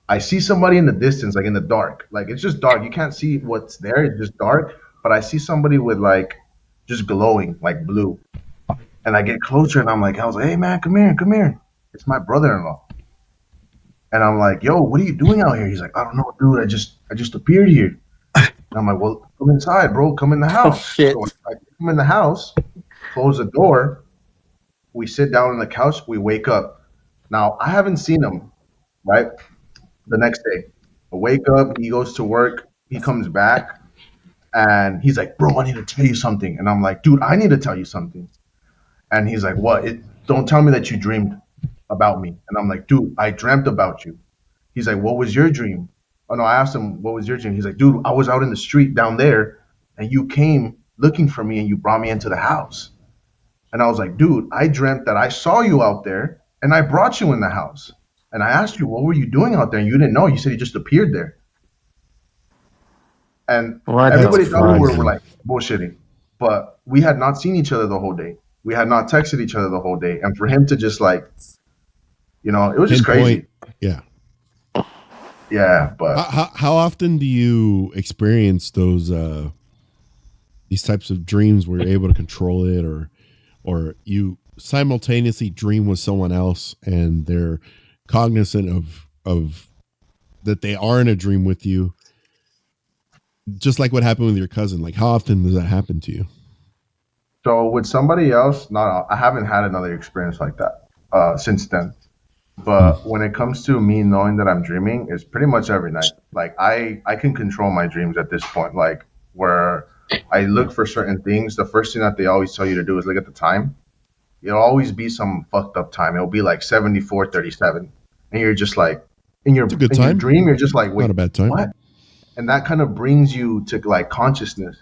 I see somebody in the distance, like in the dark. Like it's just dark. You can't see what's there. It's just dark. But I see somebody with like just glowing, like blue. And I get closer, and I was like, "Hey man, come here, come here." It's my brother-in-law. And I'm like, "Yo, what are you doing out here?" He's like, "I don't know, dude. I just appeared here." And I'm like, "Well, come inside, bro. Come in the Oh house." shit. So I come in the house, close the door. We sit down on the couch. We wake up. Now I haven't seen him, right? The next day, I wake up. He goes to work. He comes back, and he's like, "Bro, I need to tell you something." And I'm like, "Dude, I need to tell you something." And he's like, "What? Don't tell me that you dreamed about me." And I'm like, "Dude, I dreamt about you." He's like, "What was your dream?" Oh no, I asked him, "What was your dream?" He's like, "Dude, I was out in the street down there, and you came looking for me, and you brought me into the house." And I was like, "Dude, I dreamt that I saw you out there, and I brought you in the house. And I asked you, what were you doing out there? And you didn't know. You said you just appeared there." And What That's the everybody thought we fuck? were crazy. like bullshitting, but we had not seen each other the whole day. We had not texted each other the whole day. And for him to just like, it was just Pinpoint. crazy. Yeah. Yeah, How, but how often do you experience these types of dreams where you're able to control it, or you simultaneously dream with someone else and they're cognizant of that they are in a dream with you, just like what happened with your cousin? Like, how often does that happen to you? so with somebody else, not I haven't had another experience like that since then. Hmm. But when it comes to me knowing that I'm dreaming, it's pretty much every night. Like I can control my dreams at this point. Like where I look for certain things, the first thing that they always tell you to do is look at the time. It'll always be some fucked up time. It'll be like 74:37, and you're just like in It's a your good in your time. dream, you're just like, Not wait, a bad time. what? And that kind of brings you to like consciousness.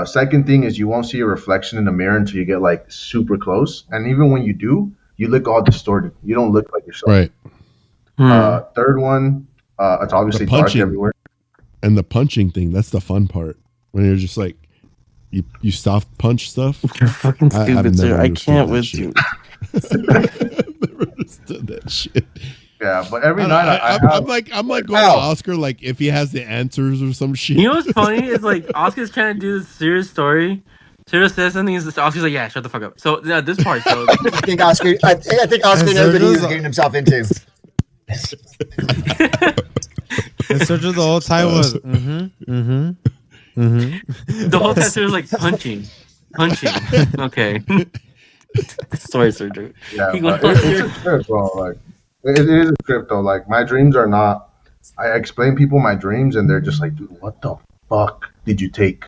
Second thing is you won't see your reflection in the mirror until you get like super close, and even when you do, you look all distorted. You don't look like yourself. Right. Hmm. Third one, it's The obviously dark punching everywhere. and the punching thing, that's the fun part. When you're just like you soft punch stuff. You're fucking I've stupid, sir. never I understood can't that with shit. you. I've never understood that shit. Yeah, but every I don't, night I I'm have like going to Ow. Oscar like if he has the answers or some shit. You know what's funny is like Oscar's trying to do this serious story. Sergio says something. Oscar's like, "Yeah, shut the fuck up." So this part. So I think Oscar. I think Oscar And knows what he was Sergio's getting himself into. and Sergio the whole time was the whole time Sergio's like punching. Okay. Sorry, Sergio. yeah, He goes but on it's a here. trip, bro. Like it is a trip though. Like my dreams are not. I explain people my dreams, and they're just like, "Dude, what the?" fuck did you take?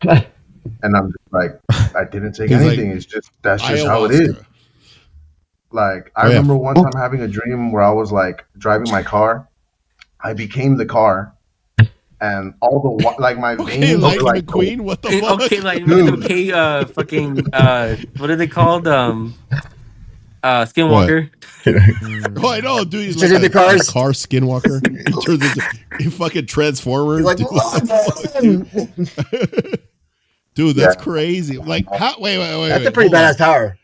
And I'm just like, I didn't take He's like, anything. It's just that's just how it is. Ayahuasca. Like I Oh, yeah. remember one time having a dream where I was like driving my car. I became the car, and all the like my Okay, veins were Lightning like McQueen, what the fuck? Okay, like Dude. okay, fucking what are they called? What? Skinwalker. Oh, I know, dude. He's Just like into a cars. car skinwalker. He turns into a fucking transformer. He's like, dude, what the fuck, dude? Dude, that's Yeah. crazy. Like, how? Wait. That's a pretty hold on. badass power.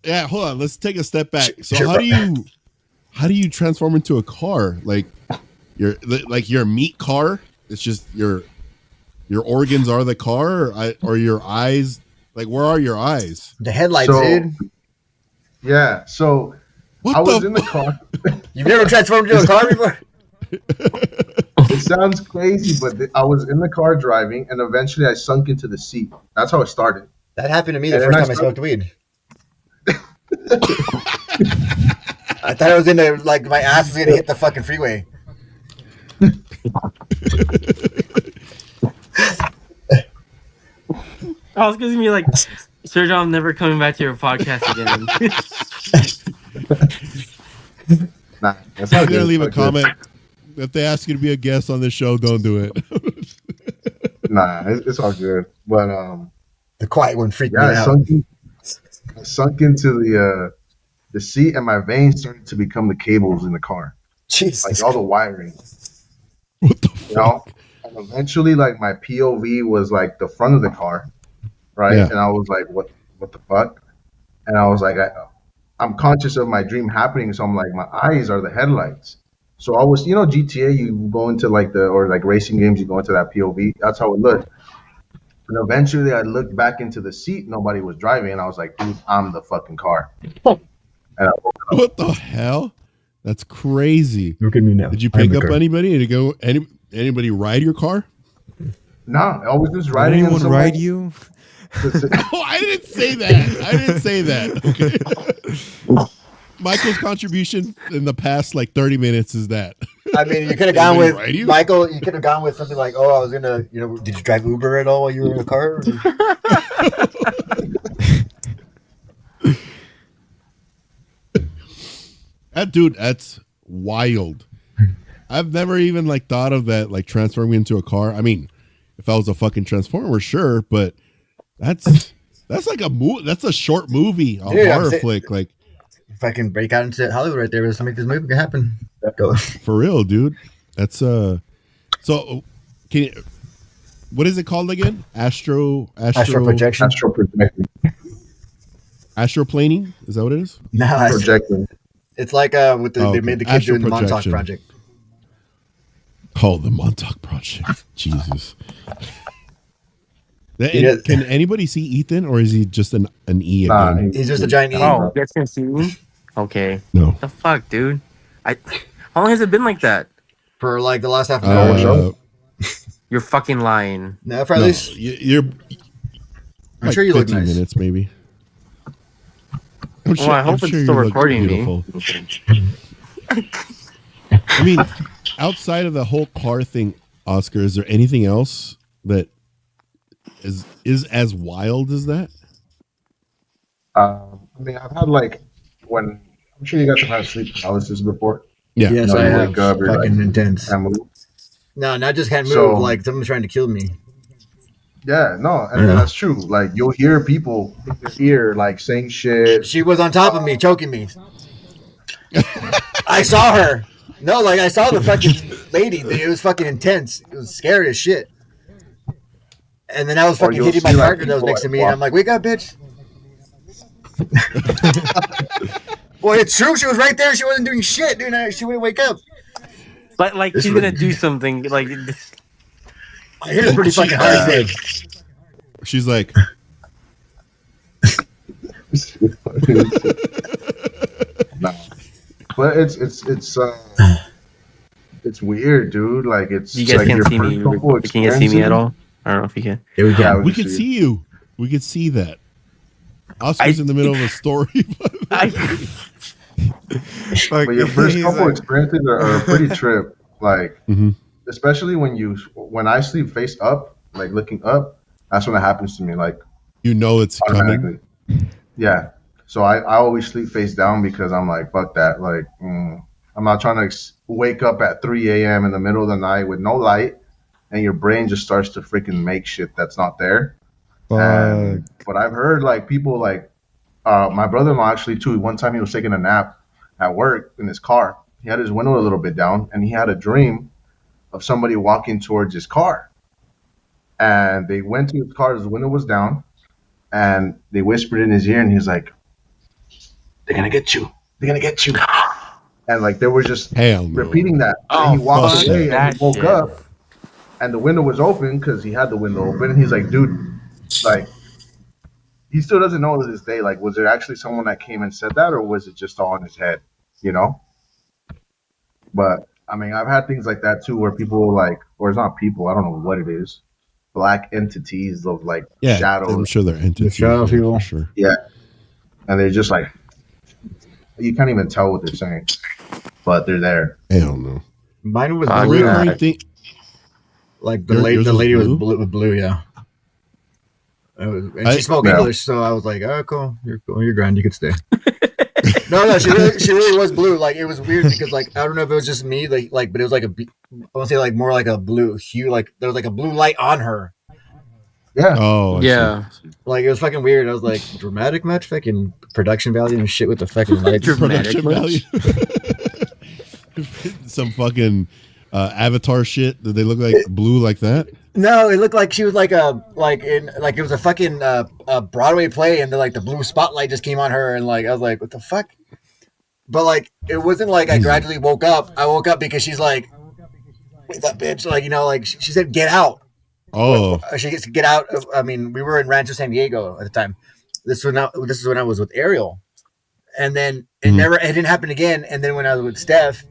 Yeah, hold on. Let's take a step back. So, Sure, how bro. do you transform into a car? Like, you're a meat car. It's just your organs are the car, or your eyes. Like, where are your eyes? The headlights, So dude. yeah. So What I was the in the fuck? car. You've never transformed into a car before? It sounds crazy, but I was in the car driving, and eventually I sunk into the seat. That's how it started. That happened to me the And first then time I smoked weed. I thought I was gonna like my ass was gonna hit the fucking freeway. I was gonna be like, Sergio, I'm never coming back to your podcast again. Nah, that's I'm not gonna good. leave a It's not good. comment. If they ask you to be a guest on this show, don't do it. Nah, it's all good. But The quiet one freaked yeah, me I out. sunk into the seat, and my veins started to become the cables in the car, Jesus. like all the wiring. What the You know, fuck? and eventually, like my POV was like the front of the car, right? Yeah. And I was like, what the fuck? And I was like, I'm conscious of my dream happening, so I'm like, my eyes are the headlights. So I was, GTA, you go into like or like racing games, you go into that POV. That's how it looked. And eventually, I looked back into the seat. Nobody was driving, and I was like, dude, I'm the fucking car. And I woke up. What the hell? That's crazy. Look at me now. Did you pick up anybody? Did you go anybody ride your car? Nah, I was just Did riding in anyone some ride like, you? Oh, I didn't say that. Okay. Michael's contribution in the past like 30 minutes is that. I mean, you could have gone Anybody with ride you? Michael. You could have gone with something like, "Oh, I was gonna, did you drive Uber at all while you were in the car?" That's wild. I've never even like thought of that, like transforming into a car. I mean, if I was a fucking transformer, sure, but that's like a movie. That's a short movie, a Dude, I'm horror saying- flick. Like, If I can break out into Hollywood right there, something this movie can happen. Go. for real, dude. That's so. Can you, what is it called again? Astral projection. astral projection. Astroplaning? Is that what it is? No, Projecting. it's like with the, Oh, they okay. made the kids Astral doing the Montauk projection. Project. Oh, the Montauk Project. Jesus. Yeah. Can anybody see Ethan, or is he just an E Nah, again? He's just a giant E. Oh, you guys can see me? Okay. No. The fuck, dude? How long has it been like that? For like the last half an hour. Uh, You're fucking lying. No, for at no, least you're. I'm like sure you look 15 nice. minutes, maybe. I'm Well, I hope it's you still look recording me. beautiful. I mean, outside of the whole car thing, Oscar, is there anything else that is as wild as that? I mean, I've had like when I'm sure you guys have had sleep paralysis before. Yeah. Yes, No, I you have. wake up, you're Fucking like, intense. can't move. No, not just can't move. So- Like someone's trying to kill me. Yeah, no, and Yeah. that's true. Like you'll hear people in your ear like saying shit. She was on top of me, choking me. I saw her. No, like I saw the fucking lady. Dude, it was fucking intense. It was scary as shit. And then I was Or fucking you'll hitting my see, like, partner that was people, next to like, me, and I'm like, "Wake up, bitch!" Boy, it's true. She was right there. She wasn't doing shit, dude. She wouldn't wake up. Like This she's was- gonna do something. Like, I hit her pretty fucking hard. Dude. She's like, Nah. But it's weird, dude. Like it's you guys like can't your see first me. couple Can you see me at experiences- all? I don't know if you can. Here we Yeah, go. we can could see you. We could see that. Oscar's in the middle of a story. But your first couple experiences are a pretty trip. Like Mhm. especially when I sleep face up, like looking up, that's when it happens to me, like You know it's coming. automatically. Yeah. So I always sleep face down because I'm like, fuck that. Like, I'm not trying to wake up at 3 a.m. in the middle of the night with no light, and your brain just starts to freaking make shit that's not there. Fuck. But I've heard like people like my brother-in-law actually too. One time he was taking a nap at work in his car. He had his window a little bit down, and he had a dream of somebody walking towards his car. And they went to his car. His window was down, and they whispered in his ear, and he was like, "They're gonna get you. They're gonna get you." And like they were just Hell no. repeating that. And Oh, he walked fuck away, that. and he that woke shit. up, and the window was open because he had the window open. And he's like, "Dude, like." He still doesn't know to this day. Like, was there actually someone that came and said that, or was it just all in his head? You know. But I mean, I've had things like that too, where people like, or it's not people. I don't know what it is. Black entities of like Yeah, shadows. I'm sure they're entities. shadow Yeah, people. for sure. Yeah, and they're just like, you can't even tell what they're saying, but they're there. Hell no. Mine was Fuck The blue. recurring that. thing. Like the Yours lady was was blue? with blue, yeah. And I- she spoke Yeah. English, so I was like, "Oh, cool, you're grand, you could stay." No, she really was blue. Like it was weird because like I don't know if it was just me, but it was like I want to say like more like a blue hue, like there was like a blue light on her. Yeah, Oh, I Yeah. Like it was fucking weird. I was like, dramatic match, fucking production value and shit with the fucking lights. see. Dramatic Production value. Some fucking Avatar shit. Did they look like blue like that? No, it looked like she was like it was a fucking Broadway play, and the blue spotlight just came on her, and like I was like, what the fuck? But like it wasn't like I Easy. gradually woke up. I woke up because she's like, wait, that bitch, like like she said, get out. Oh, She gets to get out of. I mean, we were in Rancho San Diego at the time. This is when I was with Ariel, and then it didn't happen again. And then when I was with Steph,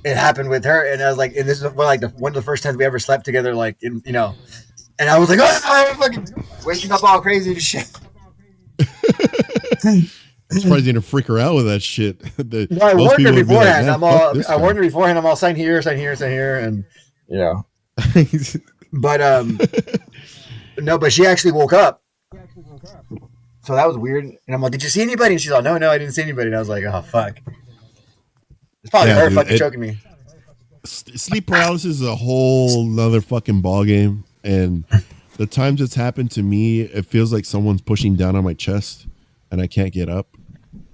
it happened with her, and I was like, and this is one of the first times we ever slept together, like and I was like, oh, I'm fucking waking up all crazy and shit. I'm surprised you didn't freak her out with that shit. No, I Most warned her people would be beforehand. "Man, fuck this I guy." warned her beforehand. I'm all sign here, and But no, but she actually woke up. So that was weird. And I'm like, did you see anybody? And she's like, no, I didn't see anybody. And I was like, oh fuck. It's probably Yeah, her dude, fucking choking me. Sleep paralysis is a whole nother fucking ball game, and the times it's happened to me, it feels like someone's pushing down on my chest and I can't get up,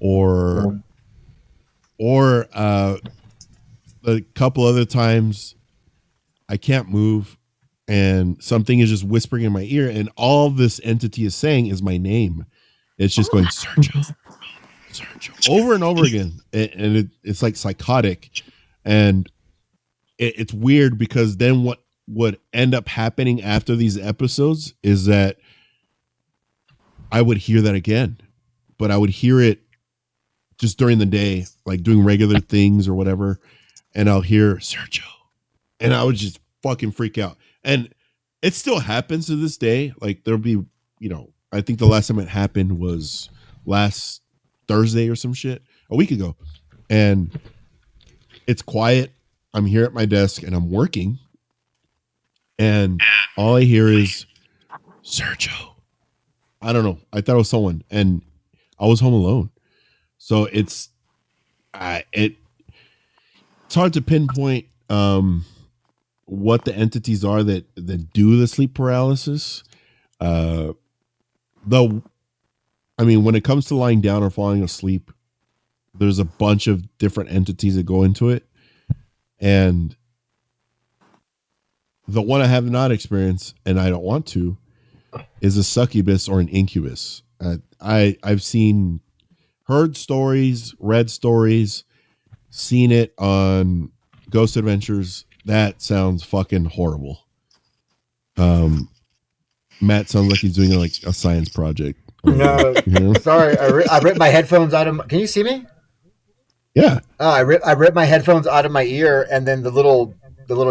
or a couple other times I can't move and something is just whispering in my ear, and all this entity is saying is my name. It's just going Sergio over and over again, and it's like psychotic, and it's weird because then what would end up happening after these episodes is that I would hear that again, but I would hear it just during the day, like doing regular things or whatever, and I'll hear Sergio, and I would just fucking freak out. And it still happens to this day. Like there'll be, I think the last time it happened was last Thursday or some shit, a week ago, and it's quiet. I'm here at my desk and I'm working, and all I hear is Sergio. I don't know. I thought it was someone, and I was home alone. So it's hard to pinpoint what the entities are that do the sleep paralysis. Though, I mean, when it comes to lying down or falling asleep, there's a bunch of different entities that go into it, and the one I have not experienced, and I don't want to, is a succubus or an incubus. I've heard stories, read stories, seen it on Ghost Adventures. That sounds fucking horrible. Matt sounds like he's doing like a science project. No, sorry, I ripped my headphones out of. Can you see me? Yeah. I ripped my headphones out of my ear, and then the little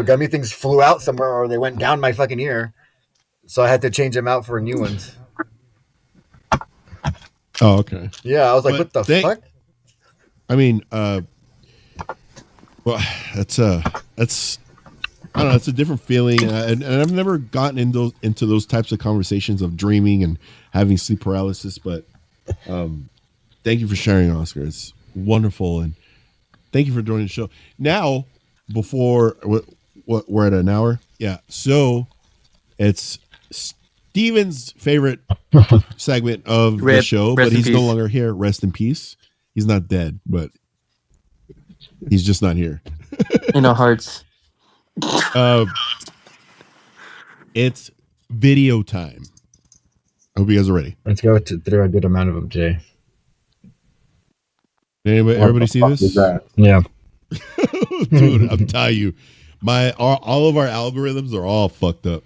gummy things flew out somewhere, or they went down my fucking ear. So I had to change them out for new ones. Oh, okay. Yeah, I was like, But what the fuck? I mean, well, that's I don't know. It's a different feeling, and I've never gotten into those types of conversations of dreaming and having sleep paralysis. But thank you for sharing, Oscar. It's wonderful, and thank you for joining the show. Now, before what we're at an hour, yeah. So it's Steven's favorite segment of the Rip. show, Rest but in he's no peace. longer here. Rest in peace. He's not dead, but he's just not here. In our hearts. Uh, it's video time. I hope you guys are ready. Let's go through a good amount of them, Jay. What Everybody the see fuck this? is that? Yeah. Dude, I'm telling you, all of our algorithms are all fucked up.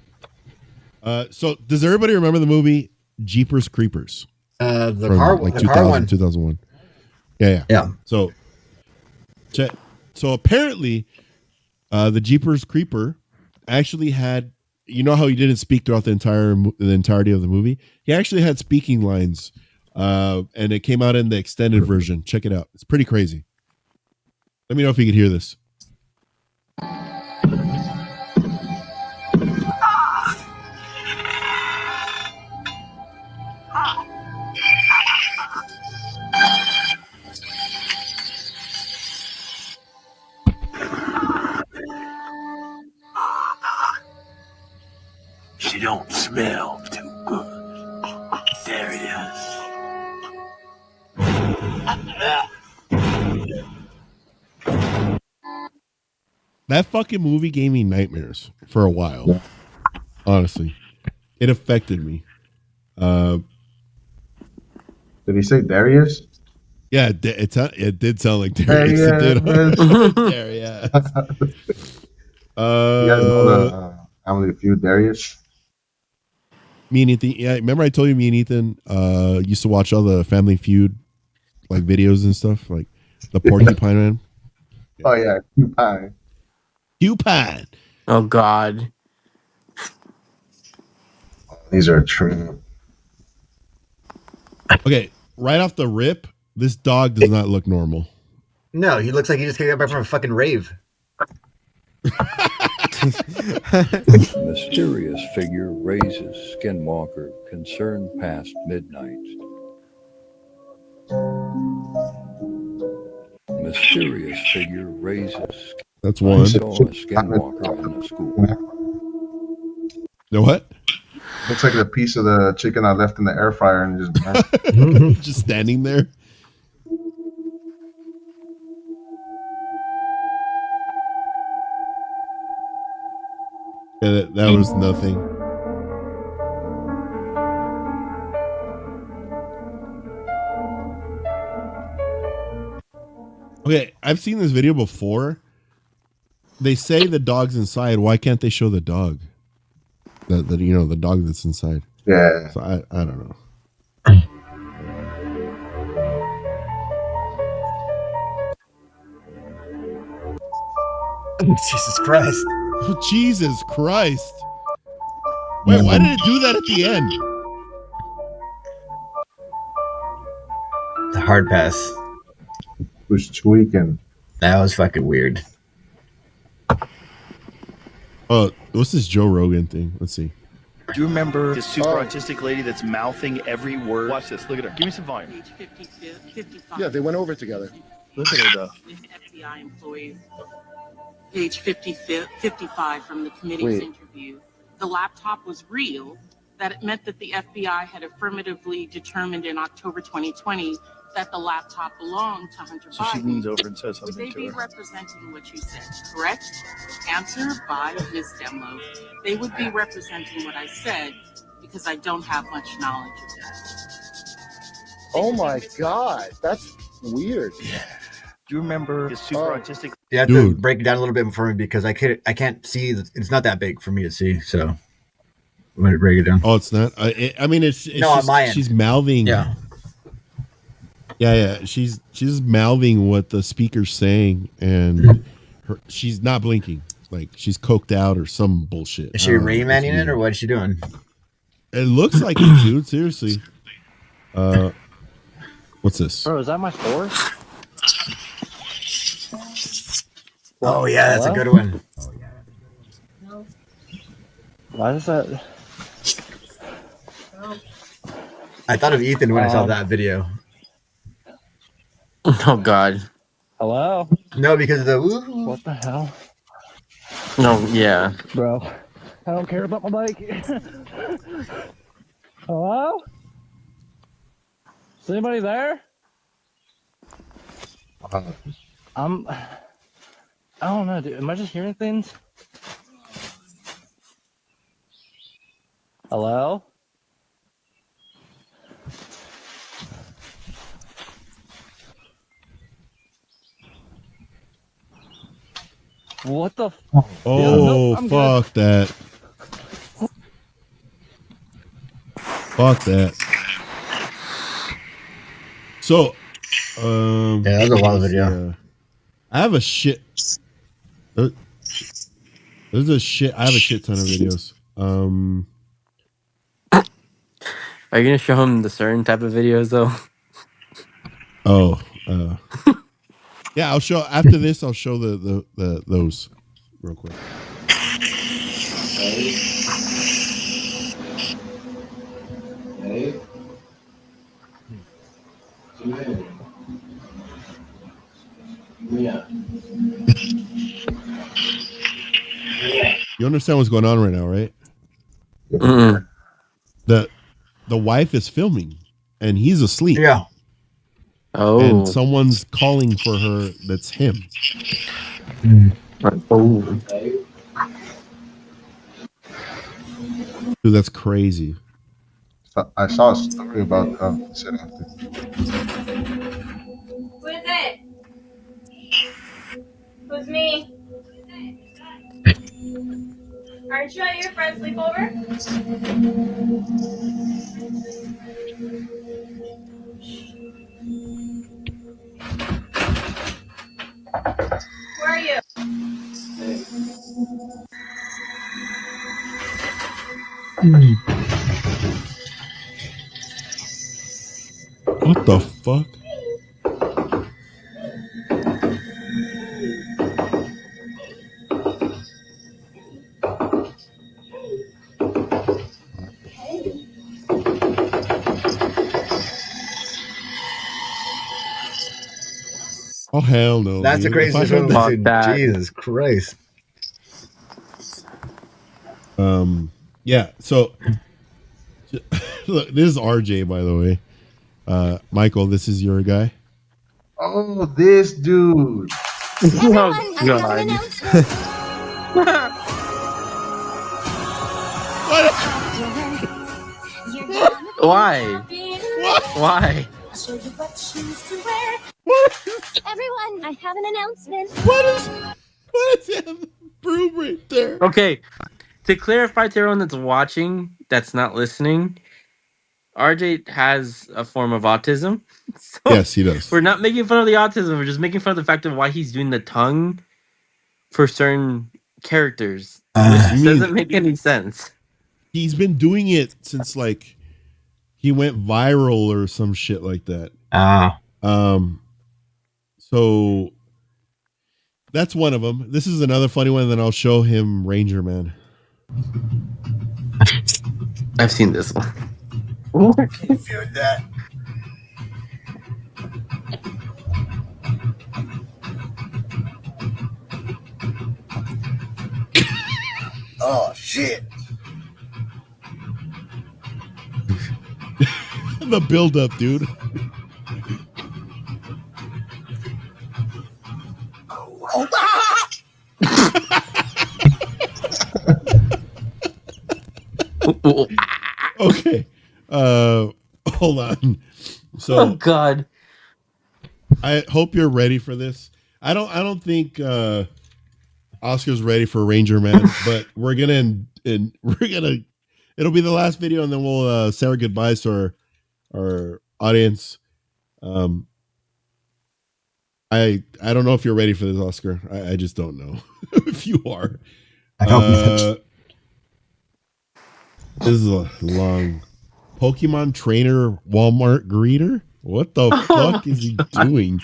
So does everybody remember the movie Jeepers Creepers The from car, like the 2000, car one. 2001? Yeah. Yeah. So apparently, the Jeepers Creeper actually had, you know how he didn't speak throughout the entirety of the movie? He actually had speaking lines, and it came out in the extended version. Check it out. It's pretty crazy. Let me know if you can hear this. She don't smell too good. There it is. That fucking movie gave me nightmares for a while. Honestly, it affected me. Did he say Darius? Yeah, it did sound like Darius. It did. Darius. Darius. You guys know the Family Feud, Darius? Me and Ethan. Yeah, remember I told you me and Ethan used to watch all the Family Feud like videos and stuff, like the Porcupine Man. Oh yeah, Pie. Porcupine. Oh God. These are true. Okay, right off the rip, this dog does not look normal. No, he looks like he just came back from a fucking rave. Mysterious figure raises skinwalker concern past midnight. Mysterious figure raises. That's one. Saw a skinwalker in the school. The what? Looks like the piece of the chicken I left in the air fryer and just burnt. Just standing there. Yeah, that was nothing. Okay, I've seen this video before. They say the dog's inside. Why can't they show the dog? The dog that's inside. Yeah. So I don't know. Jesus Christ. Oh, Jesus Christ. Wait, why did it do that at the end? The hard pass. Was tweaking. That was fucking weird. Oh, what's this Joe Rogan thing? Let's see. Do you remember this super autistic lady that's mouthing every word? Watch this. Look at her. Give me some volume. Page 55. Yeah, they went over it together. Look at her though. FBI employees. Page 55 from the committee's interview. The laptop was real. That it meant that the FBI had affirmatively determined in October 2020 that the laptop belonged to Hunter So she Biden. leans over and says Would they something be to her. representing what you said, correct? Answer by Ms. Demlo. They would be representing what I said because I don't have much knowledge of that. Oh my God, that's weird. Yeah. Do you remember this super autistic? You have to Dude. break it down a little bit for me because I can't see. It's not that big for me to see. So I'm going to break it down. Oh, it's not. I mean, it's No, on just, my end. she's mouthing. Yeah. Yeah. She's mouthing what the speaker's saying, and she's not blinking. Like she's coked out or some bullshit. Is she Raymanning it or what is she doing? It looks like it, dude. Seriously. What's this? Bro, is that my store? Oh yeah, that's a good one. Why is that? I thought of Ethan when I saw that video. Oh God. Hello? No, because of the woo. What the hell? No, yeah. Bro, I don't care about my bike. Hello? Is anybody there? I don't know, dude. Am I just hearing things? Hello? What the? Oh, I'm fuck that. Fuck that. So, Yeah, that was a wild video. I have a shit. There's a shit. I have a shit ton of videos. Are you gonna show him the certain type of videos though? Oh, yeah. I'll show after this. I'll show the those real quick. You understand what's going on right now, right? Mm-mm. The wife is filming, and he's asleep. Yeah. And Oh. someone's calling for her. That's him. Oh. Dude, that's crazy. I saw a story about said after. Who is it? Who's me? Aren't you at your friend's sleepover? Where are you? What the fuck? Oh hell no! That's the dude. If I craziest heard one. that, Fuck that. Jesus Christ. yeah. So, look, this is RJ, by the way. Michael, this is your guy. Oh, this dude. Oh God. Why? What? Why? I'll show you what shoes to wear. Everyone, I have an announcement. What is that broom right there? Okay. To clarify to everyone that's watching, that's not listening, RJ has a form of autism. So Yes, he does. we're not making fun of the autism. We're just making fun of the fact of why he's doing the tongue for certain characters, which You mean doesn't make any sense. he's been doing it since like he went viral or some shit like that. So that's one of them. This is another funny one. Then I'll show him Ranger Man. I've seen this one. Viewed that. Oh shit. The build up, dude. Okay. Hold on. So Oh God. I hope you're ready for this. I don't think Oscar's ready for Ranger Man, but we're gonna it'll be the last video and then we'll say our goodbyes to our audience. I don't know if you're ready for this, Oscar. I just don't know if you are. I hope not. This is a long Pokemon trainer Walmart greeter. What the fuck is he doing?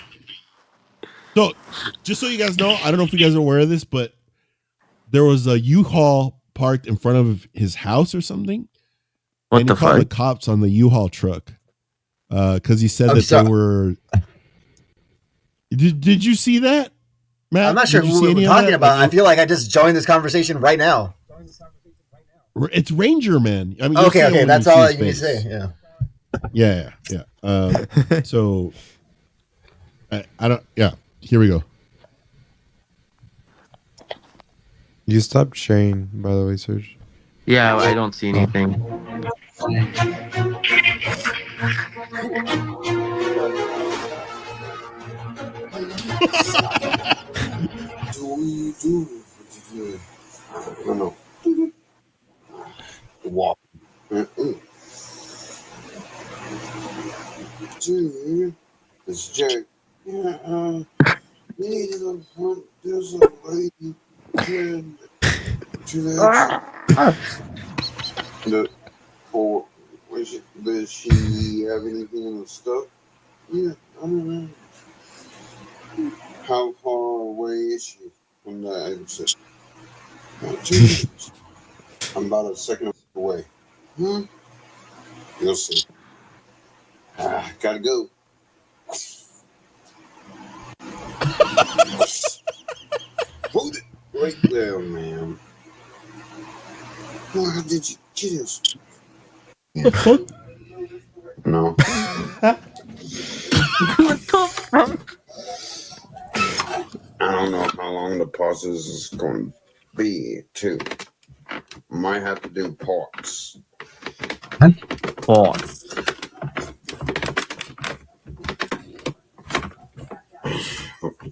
So, just so you guys know, I don't know if you guys are aware of this, but there was a U-Haul parked in front of his house or something. What And the he called the fuck? cops on the U-Haul truck because he said I'm that sorry. they were. Did you see that, Matt? I'm not sure Did you who see we're any of talking that? about. Like, I feel like I just joined this conversation right now. it's Ranger Man. I mean, you'll see Okay, him when that's you see all his you need to face. say. Yeah. Yeah. So I don't. Yeah. Here we go. You stopped sharing, by the way, Serge. Yeah, I don't see anything. It's Jerry. Yeah, needed a hunt. There's a lady heading to the exit. The or does she have anything in the stuff? Yeah, I don't know. How far away is she from the exit? 2 minutes. I'm about a second away. You'll see. Gotta go. Hold it right there, ma'am. How did you get us? The fuck? No. What the fuck? I don't know how long the process is going to be, too. Might have to do parts. Pause.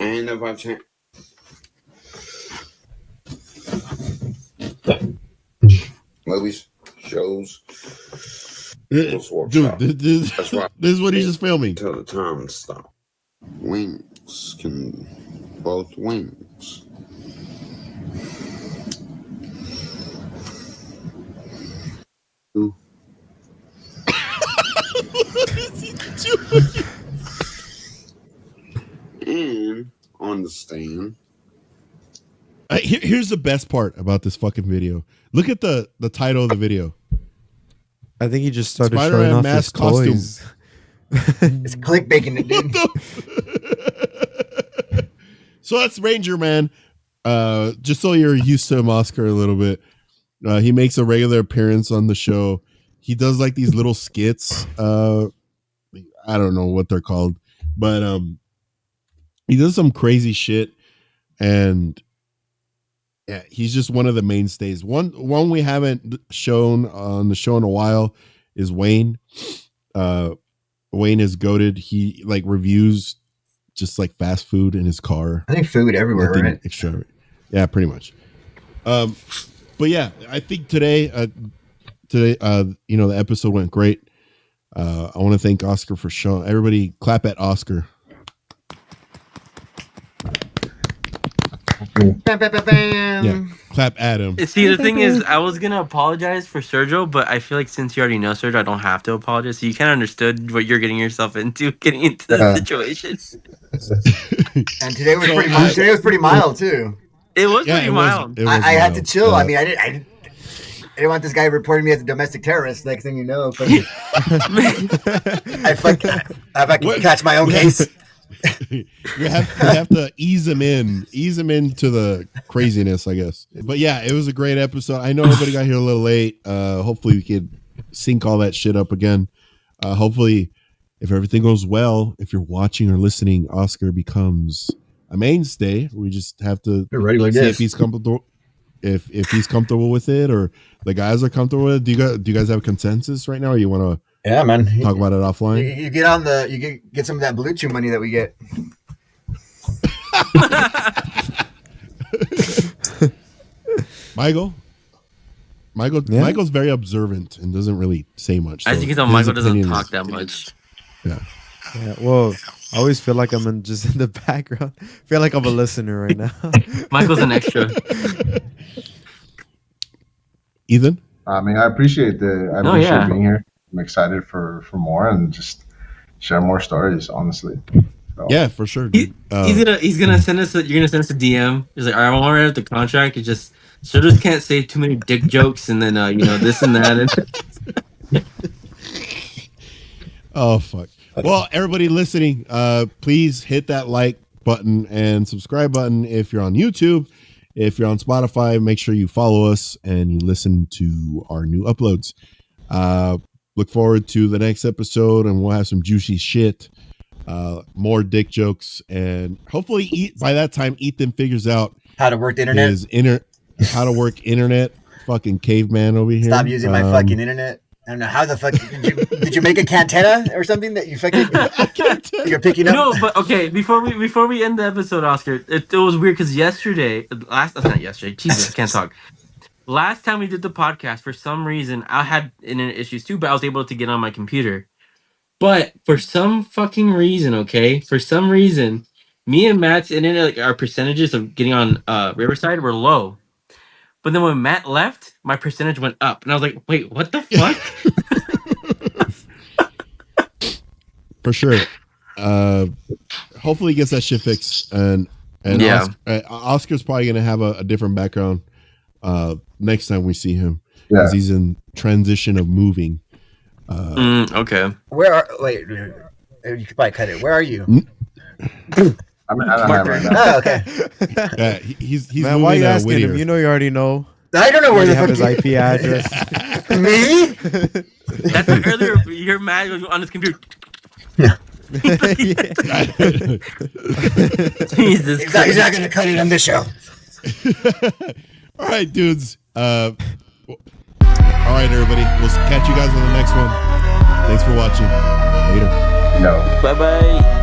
And if I change. Movies, shows. Dude, That's right. This is what he's just filming. Until the time stops. Wings can both wings. Ooh. And understand. Here's the best part about this fucking video. Look at the title of the video. I think he just started Spider-Man showing off mask his costume. toys. It's clickbaiting it, dude. So that's Ranger Man. Just so you're used to him, Oscar, a little bit. He makes a regular appearance on the show. He does like these little skits. I don't know what they're called, but he does some crazy shit, and yeah, he's just one of the mainstays. One we haven't shown on the show in a while is Wayne. Wayne is goated. He like reviews just like fast food in his car. I think food everywhere, Nothing right? extra. Yeah, pretty much. But yeah, I think today, the episode went great. I want to thank Oscar for showing. Everybody, clap at Oscar. Bam, bam, bam, bam. Yeah, clap at him. See, the thing is, I was gonna apologize for Sergio, but I feel like since you already know Sergio, I don't have to apologize. So you kind of understood what you're getting yourself into, getting into the situation. And today was So pretty mild. Today was pretty mild too. It was Yeah, pretty mild. I had to mild. chill. I mean, I didn't want this guy reporting me as a domestic terrorist. Next thing you know, I fucking catch my own case. you have to ease him into the craziness, I guess. But yeah, it was a great episode. I know everybody got here a little late. Hopefully we could sync all that shit up again. Hopefully, if everything goes well, if you're watching or listening, Oscar becomes a mainstay. We just have to see if he's comfortable. If he's comfortable with it, or the guys are comfortable with it. Do you guys have a consensus right now, or you want to? Yeah, man. Talk about it offline. You get on the. You get some of that Blue Chew money that we get. Michael's very observant and doesn't really say much. As So you can tell, Michael doesn't talk that much. Yeah. Yeah. Well, I always feel like I'm just in the background. I feel like I'm a listener right now. Michael's an extra. Ethan? I mean, I appreciate being here. I'm excited for more and just share more stories, honestly. So. Yeah, for sure. He's gonna send us. You're gonna send us a DM. He's like, all right, I want to write up the contract. It's just So just can't say too many dick jokes and then this and that. And Oh fuck. Well, everybody listening, please hit that like button and subscribe button if you're on YouTube. If you're on Spotify, make sure you follow us and you listen to our new uploads. Look forward to the next episode, and we'll have some juicy shit, more dick jokes, and hopefully by that time Ethan figures out How to work the internet. How to work internet. Fucking caveman over here. Stop using my fucking internet. I don't know how the fuck did you make a cantenna or something that you fucking you're picking up? No, but okay. Before we end the episode, Oscar, it was weird because not yesterday. Jesus, I can't talk. Last time we did the podcast, for some reason, I had internet issues too, but I was able to get on my computer. But for some fucking reason, me and Matt's internet, like our percentages of getting on Riverside were low. But then when Matt left, my percentage went up, and I was like, "Wait, what the fuck?" For sure. Hopefully he gets that shit fixed, and Yeah. Oscar's probably gonna have a different background next time we see him, because he's in transition of moving. Okay. Wait, you could probably cut it. Where are you? I'm at Anaheim right now. Oh, okay. Yeah, he's Man, moving. why are you asking Whittier. him? You know you already know. I don't know You where the have fuck his IP address. Me? That's why earlier you're mad on his computer. Jesus He's Christ. not gonna cut it on this show. All right, dudes. All right, everybody. We'll catch you guys on the next one. Thanks for watching. Later. No. Bye bye.